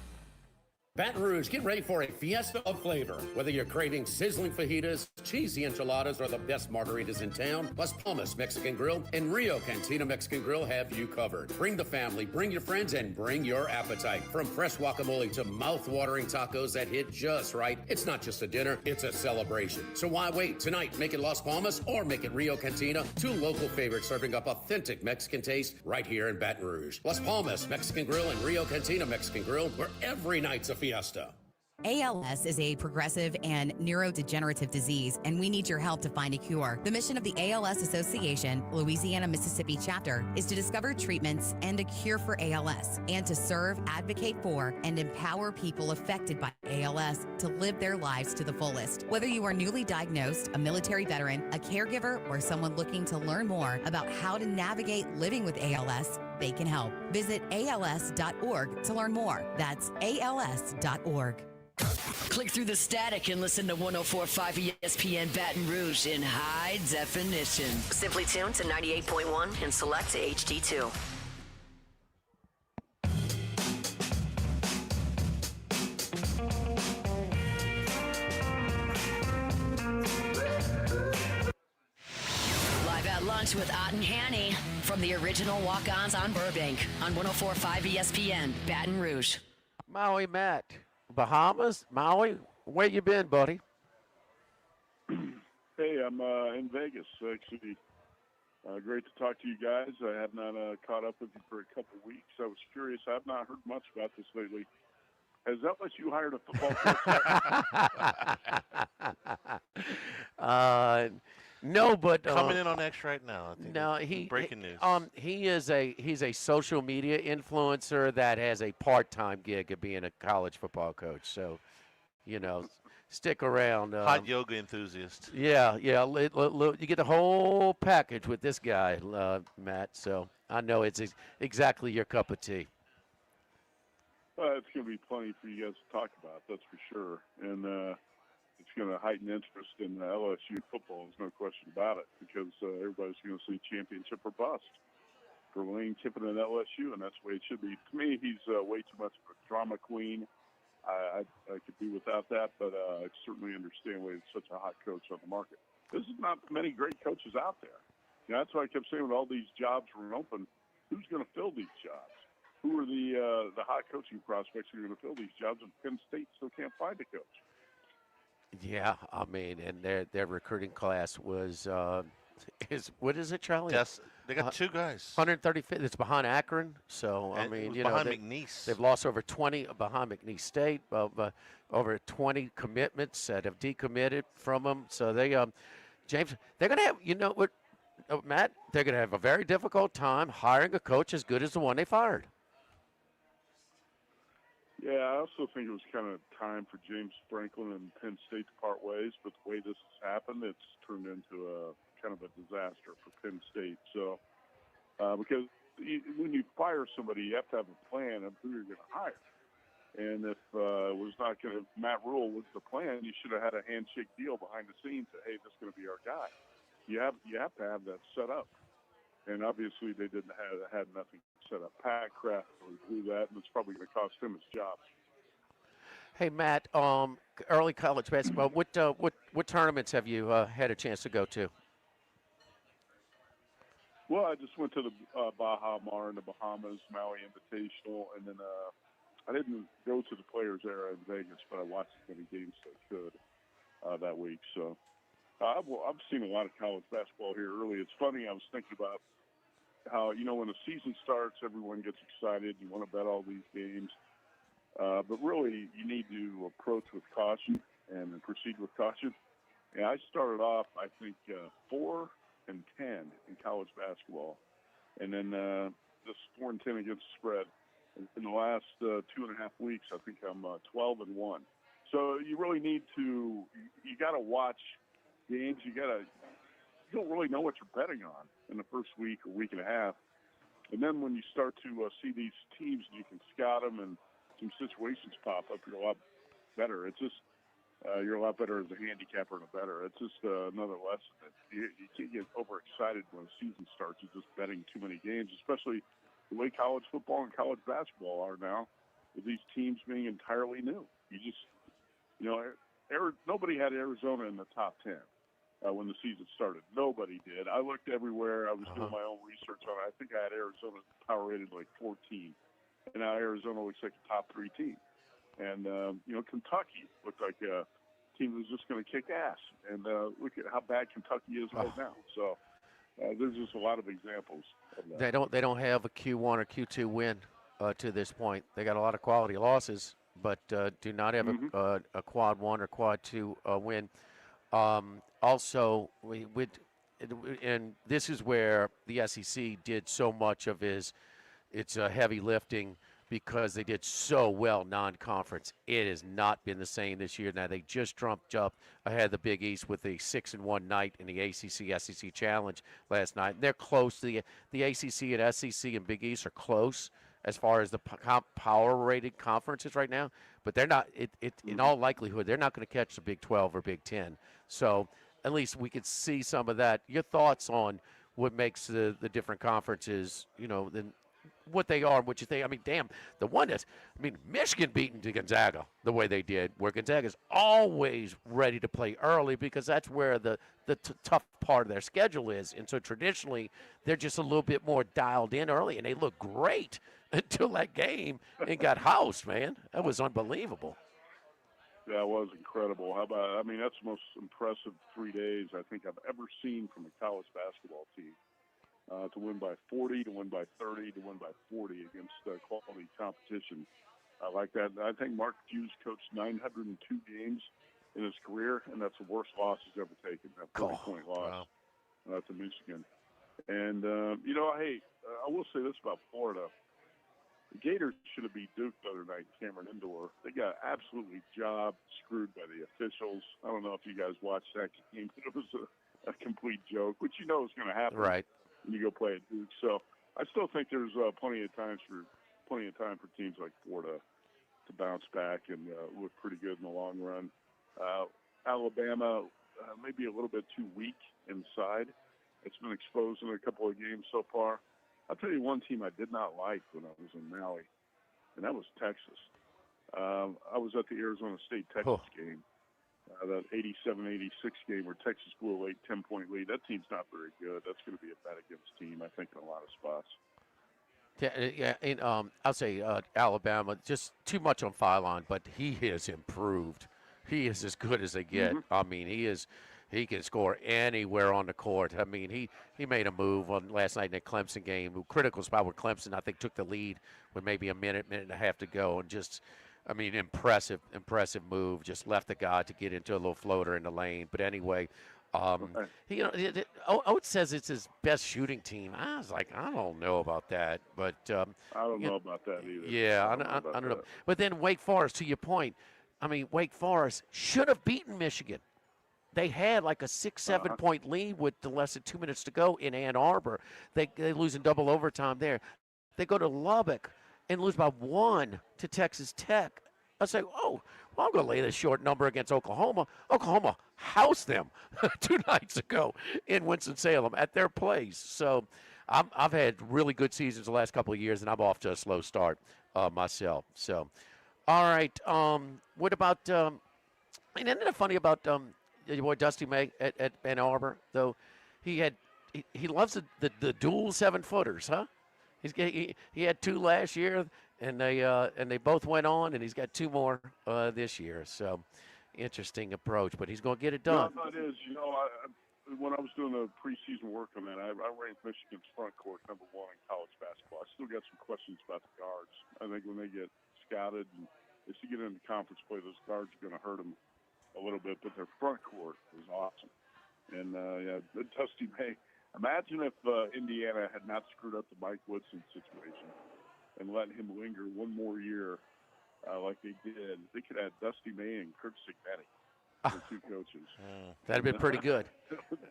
Baton Rouge, get ready for a fiesta of flavor. Whether you're craving sizzling fajitas, cheesy enchiladas, or the best margaritas in town, Las Palmas Mexican Grill and Rio Cantina Mexican Grill have you covered. Bring the family, bring your friends, and bring your appetite. From fresh guacamole to mouth-watering tacos that hit just right, it's not just a dinner, it's a celebration. So why wait? Tonight, make it Las Palmas or make it Rio Cantina, two local favorites serving up authentic Mexican taste right here in Baton Rouge. Las Palmas Mexican Grill and Rio Cantina Mexican Grill, where every night's a fiesta. ALS is a progressive and neurodegenerative disease, and we need your help to find a cure. The mission of the ALS Association, Louisiana, Mississippi chapter, is to discover treatments and a cure for ALS, and to serve, advocate for, and empower people affected by ALS to live their lives to the fullest. Whether you are newly diagnosed, a military veteran, a caregiver, or someone looking to learn more about how to navigate living with ALS, they can help. Visit als.org to learn more. That's als.org. Click through the static and listen to 104.5 ESPN Baton Rouge in high definition. Simply tune to 98.1 and select HD2. Live at lunch with Ott and Hanny from the original Walk-Ons on Burbank on 104.5 ESPN Baton Rouge. Maui Matt. Bahamas, Maui, where you been, buddy? Hey, I'm in Vegas. Actually, great to talk to you guys. I have not caught up with you for a couple weeks. I was curious. I have not heard much about this lately. Has LSU hired a football coach? No, but coming in on X right now. I think no, breaking news. He's a social media influencer that has a part-time gig of being a college football coach. So, stick around. Hot yoga enthusiast. Yeah. You get the whole package with this guy, Matt. So I know it's exactly your cup of tea. It's going to be plenty for you guys to talk about. That's for sure. And it's going to heighten interest in LSU football. There's no question about it, because everybody's going to see championship or bust for Lane Kiffin and LSU, and that's the way it should be. To me, he's way too much of a drama queen. I could do without that, but I certainly understand why he's such a hot coach on the market. There's not many great coaches out there. That's why I kept saying, when all these jobs were open, who's going to fill these jobs? Who are the hot coaching prospects who are going to fill these jobs? And Penn State still can't find a coach. Yeah, I mean, and their recruiting class was what is it, Charlie? Yes, they got two guys. 135th. It's behind Akron, so And I mean, behind McNeese. They've lost over 20 behind McNeese State, over 20 commitments that have decommitted from them. So they, James, they're gonna have, what, Matt, they're gonna have a very difficult time hiring a coach as good as the one they fired. Yeah, I also think it was kind of time for James Franklin and Penn State to part ways, but the way this has happened, it's turned into a kind of a disaster for Penn State. So, because when you fire somebody, you have to have a plan of who you're going to hire. And if Matt Rule was the plan, you should have had a handshake deal behind the scenes that, hey, this is going to be our guy. You have to have that set up. And obviously they had nothing set up. Pat Kraft blew that, and it's probably going to cost him his job. Hey, Matt, early college basketball, what tournaments have you had a chance to go to? Well, I just went to the Baja Mar in the Bahamas, Maui Invitational, and then I didn't go to the Players Era in Vegas, but I watched as many games as I could that week. So I've seen a lot of college basketball here early. It's funny, I was thinking about how, when the season starts, everyone gets excited. You want to bet all these games. But really, you need to approach with caution and proceed with caution. And I started off, I think, 4-10 in college basketball. And then just 4-10 against the spread. In the last 2.5 weeks, I think I'm 12-1. So you really need to, you got to watch games. You don't really know what you're betting on in the first week or week and a half. And then when you start to see these teams, you can scout them and some situations pop up, you're a lot better. It's just, you're a lot better as a handicapper and a bettor. It's just another lesson. You can't get overexcited when the season starts. You're just betting too many games, especially the way college football and college basketball are now. with these teams being entirely new. You just, nobody had Arizona in the top 10 when the season started. Nobody did. I looked everywhere. I was doing my own research on it. I think I had Arizona power rated like 14. And now Arizona looks like a top 3 team. And, Kentucky looked like a team that was just going to kick ass. And look at how bad Kentucky is right now. So there's just a lot of examples of that. They don't have a Q1 or Q2 win to this point. They got a lot of quality losses, but do not have a quad 1 or quad 2 win. Also, and this is where the SEC did so much of its heavy lifting because they did so well non-conference. It has not been the same this year. Now, they just jumped up ahead of the Big East with a 6-1 night in the ACC-SEC Challenge last night. They're close to the ACC and SEC and Big East are close as far as the power-rated conferences right now, but they're not. In all likelihood, they're not going to catch the Big 12 or Big 10. So at least we could see some of that. Your thoughts on what makes the different conferences, then what they are and what you think. I mean, damn, Michigan beating to Gonzaga the way they did, where Gonzaga's always ready to play early because that's where the tough part of their schedule is. And so traditionally, they're just a little bit more dialed in early, and they look great until that game and got housed, man. That was unbelievable. Yeah, it was incredible. How about, that's the most impressive 3 days I think I've ever seen from a college basketball team. To win by 40, to win by 30, to win by 40 against quality competition like that. I think Mark Hughes coached 902 games in his career, and that's the worst loss he's ever taken, that 40-point loss to Michigan. And, I will say this about Florida. The Gators should have beat Duke the other night, Cameron Indoor. They got absolutely screwed by the officials. I don't know if you guys watched that game, but it was a complete joke, which is going to happen. Right. When you go play at Duke. So I still think there's plenty of time for teams like Florida to bounce back and look pretty good in the long run. Alabama maybe a little bit too weak inside. It's been exposed in a couple of games so far. I'll tell you one team I did not like when I was in Maui, and that was Texas. I was at the Arizona State-Texas game. That 87-86 game where Texas blew a late 10-point lead. That team's not very good. That's going to be a bet against team, I think, in a lot of spots. Yeah, and I'll say Alabama, just too much on Phylon, but he has improved. He is as good as they get. I mean, he can score anywhere on the court. I mean, he made a move on last night in that Clemson game, a critical spot where Clemson, I think, took the lead with maybe a minute and a half to go, and just – impressive move. Just left the guy to get into a little floater in the lane. But anyway, Oates says it's his best shooting team. I was like, I don't know about that. But I don't know about that either. Yeah, I don't know. But then Wake Forest, to your point, Wake Forest should have beaten Michigan. They had like a 6-7 point lead with less than 2 minutes to go in Ann Arbor. They lose in double overtime there. They go to Lubbock and lose by 1 to Texas Tech. I say, I'm going to lay this short number against Oklahoma. Oklahoma housed them 2 nights ago in Winston-Salem at their place. So I've had really good seasons the last couple of years, and I'm off to a slow start myself. So, all right. What about and isn't it funny about your boy Dusty May at Ann Arbor, though? He loves the dual 7-footers, huh? He had 2 last year, and they both went on, and he's got 2 more this year. So, interesting approach, but he's going to get it done. No, it is. When I was doing the preseason work on that, I ranked Michigan's front court number 1 in college basketball. I still got some questions about the guards. I think when they get scouted and as you get into conference play, those guards are going to hurt them a little bit, but their front court is awesome. And Dusty May. Imagine if Indiana had not screwed up the Mike Woodson situation and let him linger 1 more year like they did. They could have Dusty May and Kurt Signetti, the 2 coaches. That'd be pretty good.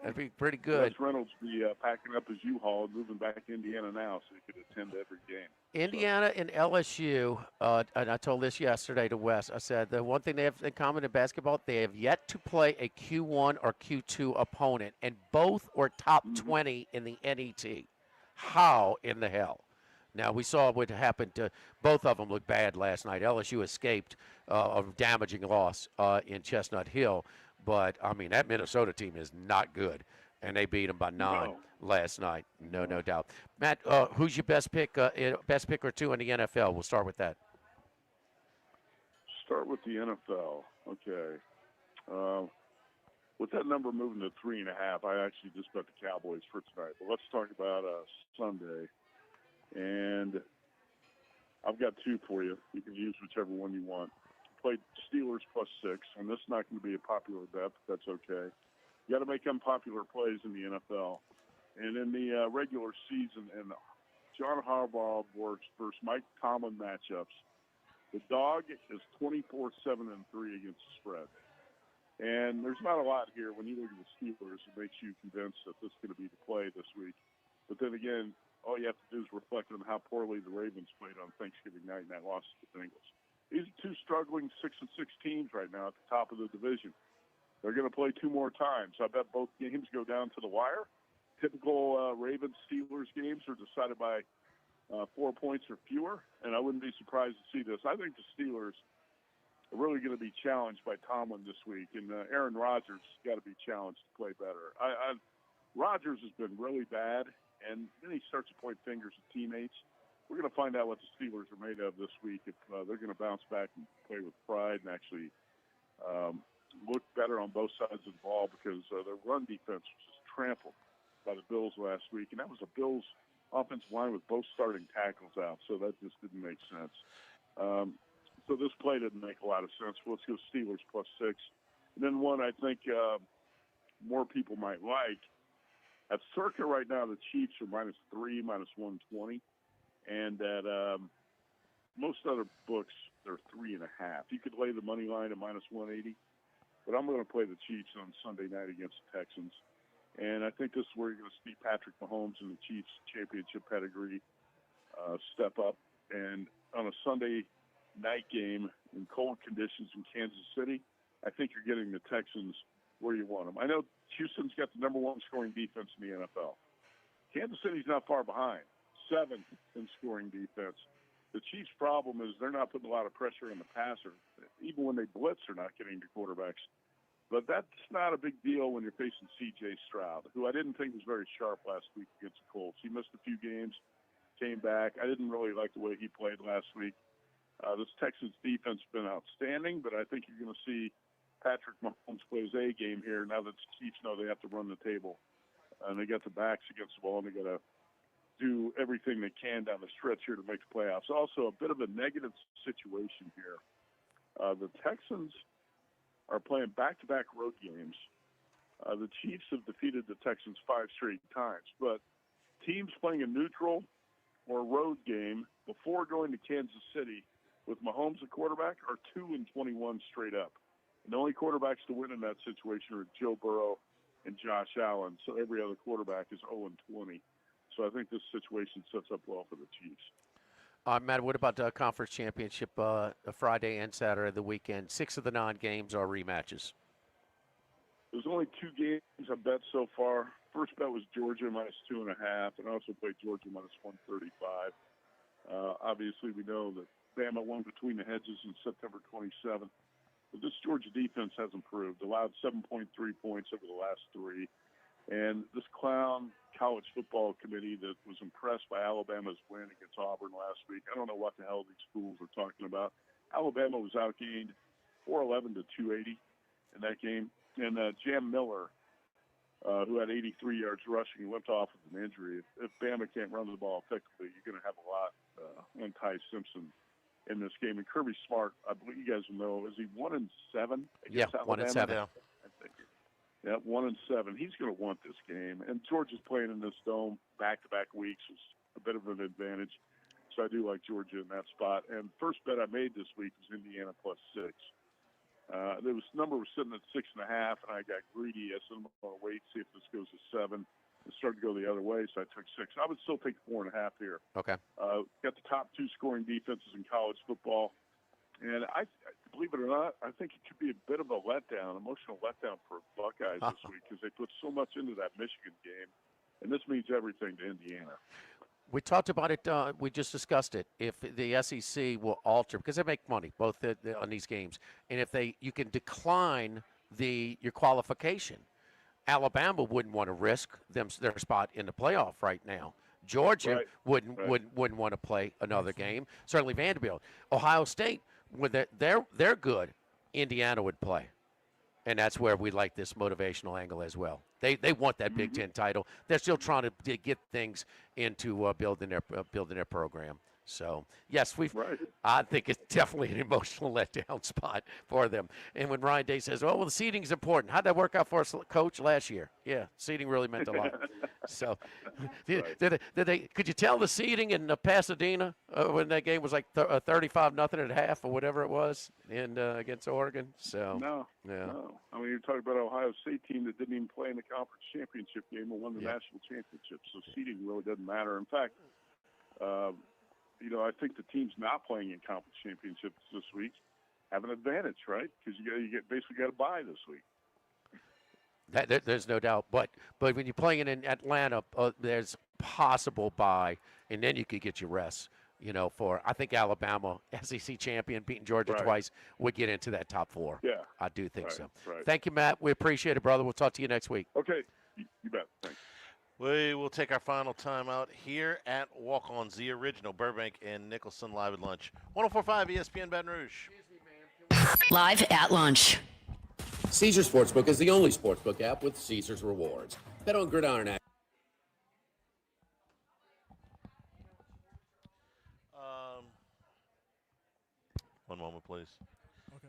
That'd be pretty good. Wes Reynolds be packing up his U-Haul and moving back to Indiana now so he could attend every game. Indiana and LSU, and I told this yesterday to Wes, I said the one thing they have in common in basketball, they have yet to play a Q1 or Q2 opponent, and both were top 20 in the NET. How in the hell? Now, we saw what happened to both of them look bad last night. LSU escaped a damaging loss in Chestnut Hill, but, I mean, that Minnesota team is not good, and they beat them by 9 last night. No doubt. Matt, who's your best pick or two in the NFL? We'll start with that. Start with the NFL. Okay. With that number moving to 3.5, I actually just bet the Cowboys for tonight. But let's talk about Sunday. And I've got two for you. You can use whichever one you want. Played Steelers +6, and this is not going to be a popular bet, but that's okay. You got to make unpopular plays in the NFL. And in the regular season, and John Harbaugh versus Mike Tomlin matchups, the dog is 24-7-3 against the spread. And there's not a lot here. When you look at the Steelers, it makes you convinced that this is going to be the play this week. But then again, all you have to do is reflect on how poorly the Ravens played on Thanksgiving night in that loss to the Bengals. These are two struggling 6-6 teams right now at the top of the division. They're going to play two more times. I bet both games go down to the wire. Typical Ravens-Steelers games are decided by 4 points or fewer, and I wouldn't be surprised to see this. I think the Steelers are really going to be challenged by Tomlin this week, and Aaron Rodgers has got to be challenged to play better. Rodgers has been really bad, and then he starts to point fingers at teammates. We're going to find out what the Steelers are made of this week, if they're going to bounce back and play with pride and actually look better on both sides of the ball, because their run defense was just trampled by the Bills last week, and that was the Bills' offensive line with both starting tackles out, so that just didn't make sense. So this play didn't make a lot of sense. Well, let's go Steelers +6. And then one I think more people might like. At Circa right now, the Chiefs are -3, -120. And at most other books, they're 3.5. You could lay the money line at -180. But I'm going to play the Chiefs on Sunday night against the Texans. And I think this is where you're going to see Patrick Mahomes and the Chiefs championship pedigree step up. And on a Sunday night game in cold conditions in Kansas City, I think you're getting the Texans where you want them. I know Houston's got the #1 scoring defense in the NFL. Kansas City's not far behind, 7th in scoring defense. The Chiefs' problem is they're not putting a lot of pressure on the passer. Even when they blitz, they're not getting to quarterbacks. But that's not a big deal when you're facing C.J. Stroud, who I didn't think was very sharp last week against the Colts. He missed a few games, came back. I didn't really like the way he played last week. This Texans defense has been outstanding, but I think you're going to see Patrick Mahomes play his A game here now that the Chiefs know they have to run the table. And they got the backs against the wall, and they got to do everything they can down the stretch here to make the playoffs. Also, a bit of a negative situation here. The Texans are playing back-to-back road games. The Chiefs have defeated the Texans 5 straight times, but teams playing a neutral or road game before going to Kansas City with Mahomes at quarterback are 2-21 straight up. And the only quarterbacks to win in that situation are Joe Burrow and Josh Allen. So every other quarterback is 0-20. So I think this situation sets up well for the Chiefs. Matt, what about the conference championship Friday and Saturday of the weekend? 6 of the 9 games are rematches. There's only 2 games I bet so far. First bet was Georgia -2.5, and I also played Georgia -135. Obviously, we know that Bama won between the hedges on September 27th. But this Georgia defense has improved, allowed 7.3 points over the last 3. And this clown college football committee that was impressed by Alabama's win against Auburn last week, I don't know what the hell these fools are talking about. Alabama was outgained 411 to 280 in that game. And Jam Miller, who had 83 yards rushing, went off with an injury. If Bama can't run the ball effectively, you're going to have a lot on Ty Simpson in this game. And Kirby Smart, I believe you guys will know, is he 1-7 against Alabama? 1-7. Yeah, I think. Yeah, 1-7. He's going to want this game. And Georgia's playing in this dome back-to-back weeks is a bit of an advantage. So I do like Georgia in that spot. And first bet I made this week was Indiana +6. Number was sitting at 6.5, and I got greedy. I said, I'm going to wait, see if this goes to 7. It started to go the other way, so I took 6. I would still take 4.5 here. Okay. Got the top 2 scoring defenses in college football. And I believe it or not, I think it could be a bit of a letdown, emotional letdown for Buckeyes this week because they put so much into that Michigan game. And this means everything to Indiana. We talked about it. We just discussed it. If the SEC will alter, because they make money both on these games, and if you can decline your qualification. Alabama wouldn't want to risk their spot in the playoff right now. Georgia wouldn't want to play another game. Certainly Vanderbilt. Ohio State, when they're good, Indiana would play. And that's where we like this motivational angle as well. They want that Big Ten title. They're still trying to get things into building their program. So yes, I think it's definitely an emotional letdown spot for them. And when Ryan Day says, "Oh, well, the seeding is important," how'd that work out for us, Coach, last year? Yeah, seeding really meant a lot. So, did they? Could you tell the seeding in Pasadena when that game was like 35-0 at half or whatever it was against Oregon? So no. I mean, you're talking about an Ohio State team that didn't even play in the conference championship game and won the national championship. So seeding really doesn't matter. In fact. I think the teams not playing in conference championships this week have an advantage, right? Because you basically got to bye this week. There's no doubt. But when you're playing in Atlanta, there's possible bye, and then you could get your rest. I think Alabama, SEC champion, beating Georgia twice, would get into that top 4. Yeah. I do think so. Right. Thank you, Matt. We appreciate it, brother. We'll talk to you next week. Okay. You bet. Thanks. We will take our final timeout here at Walkons, the original Burbank and Nicholson live at lunch. 104.5 ESPN Baton Rouge. Live at lunch. Caesars Sportsbook is the only sportsbook app with Caesars rewards. Bet on gridiron action. One moment, please. Okay.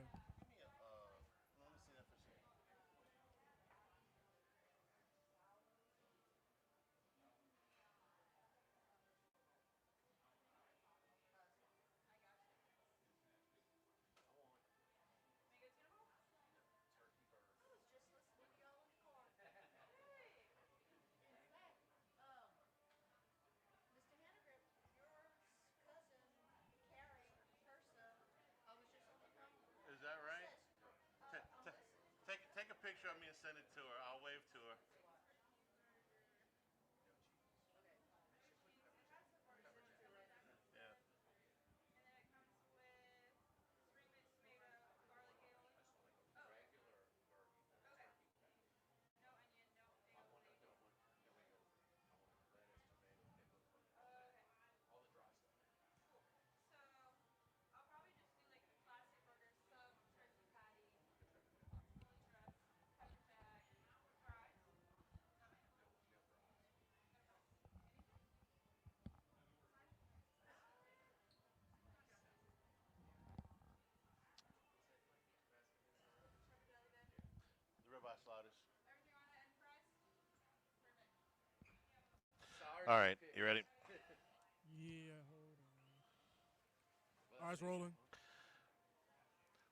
Is that right? Take a picture of me and send it to her. I'll wave to her. Ribeye sliders. All right, you ready? Yeah, hold on. Eyes rolling.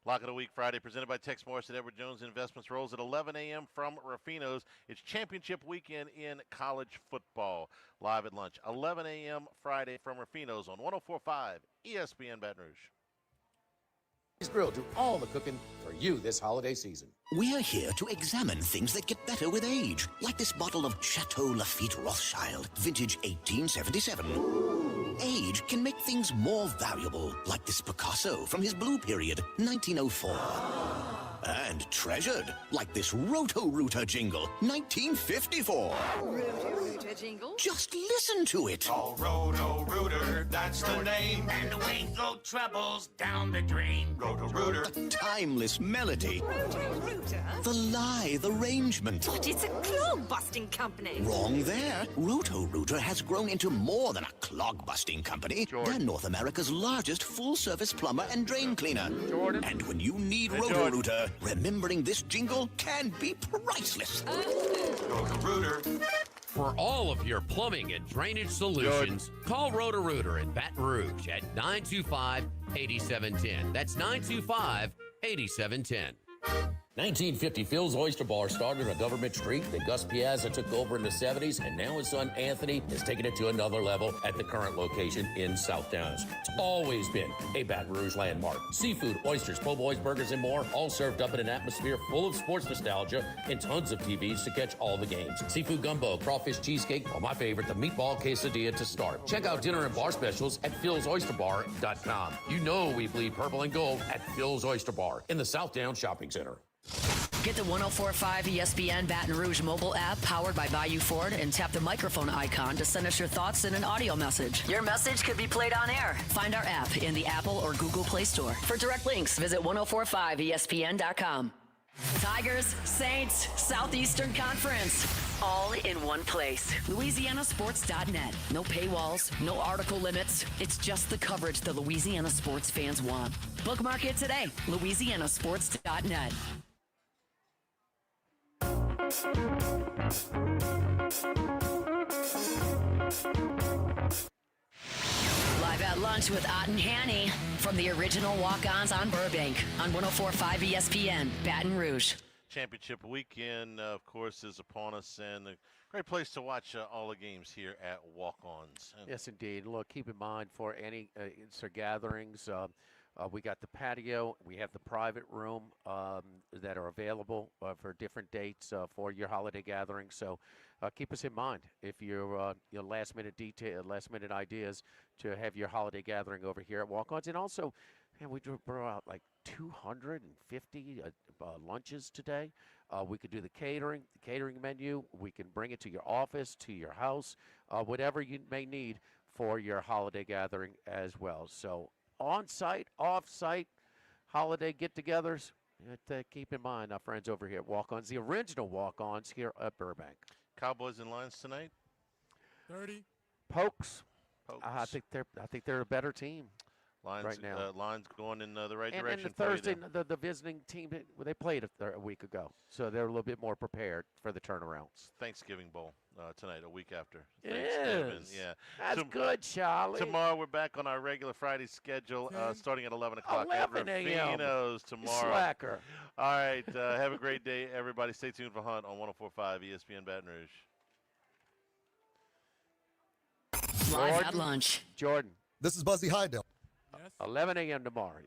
Lock of the Week Friday, presented by Tex Morris at Edward Jones Investments, rolls at 11 a.m. from Ruffino's. It's championship weekend in college football. Live at lunch, 11 a.m. Friday from Ruffino's on 104.5 ESPN Baton Rouge. Grill do all the cooking for you this holiday season. We're here to examine things that get better with age, like this bottle of Chateau Lafite Rothschild, vintage 1877. Age can make things more valuable, like this Picasso from his Blue Period, 1904. And treasured, like this Roto-Rooter jingle, 1954. Roto-Rooter jingle? Just listen to it. Oh, Roto-Rooter, that's the name. And the wind go trebles down the drain. Roto-Rooter. The timeless melody. Roto-Rooter? The lithe arrangement. But it's a clog-busting company. Wrong there. Roto-Rooter has grown into more than a clog-busting company. They're North America's largest full-service plumber and drain cleaner. And when you need Roto-Rooter, remembering this jingle can be priceless. Roto-Rooter. For all of your plumbing and drainage solutions, call Roto-Rooter in Baton Rouge at 925-8710. That's 925-8710. 1950, Phil's Oyster Bar started on Government Street, then Gus Piazza took over in the 70s, and now his son Anthony has taken it to another level at the current location in South Downs. It's always been a Baton Rouge landmark. Seafood, oysters, po' boys, burgers, and more, all served up in an atmosphere full of sports nostalgia and tons of TVs to catch all the games. Seafood gumbo, crawfish cheesecake, or my favorite, the meatball quesadilla to start. Check out dinner and bar specials at philsoysterbar.com. You know we bleed purple and gold at Phil's Oyster Bar in the South Downs Shopping Center. Get the 1045 ESPN Baton Rouge mobile app powered by Bayou Ford and tap the microphone icon to send us your thoughts in an audio message. Your message could be played on air. Find our app in the Apple or Google Play Store. For direct links, visit 1045ESPN.com. Tigers, Saints, Southeastern Conference. All in one place. LouisianaSports.net. No paywalls, no article limits. It's just the coverage the Louisiana sports fans want. Bookmark it today. LouisianaSports.net. Live at lunch with Ott and Hanny from the original Walk-Ons on Burbank on 104.5 ESPN, Baton Rouge. Championship weekend, of course, is upon us, and a great place to watch all the games here at Walk-Ons. Yes, indeed. Look, keep in mind for any gatherings, we got the patio, we have the private room that are available for different dates for your holiday gatherings. So keep us in mind if you're your last minute ideas to have your holiday gathering over here at Walk-Ons. And also, man, we brought out like 250 lunches today. We could do the catering menu. We can bring it to your office, to your house, whatever you may need for your holiday gathering as well. So on-site, off-site, holiday get-togethers. Keep in mind, our friends over here at Walk-Ons, the original Walk-Ons here at Burbank. Cowboys in lines tonight. 30. Pokes. I think they're a better team. Lines right now. Lines going in the right and direction. And Thursday, the visiting team, they played a week ago, so they're a little bit more prepared for the turnarounds. Thanksgiving Bowl tonight, a week after It Thanksgiving. is. Yeah, That's good, Charlie. Tomorrow we're back on our regular Friday schedule, starting at 11 o'clock. 11 a.m. Rufino's tomorrow. Slacker. All right, have a great day, everybody. Stay tuned for Hunt on 104.5 ESPN Baton Rouge. Live at lunch. Jordan. This is Buzzy Hydell. 11 a.m. tomorrow.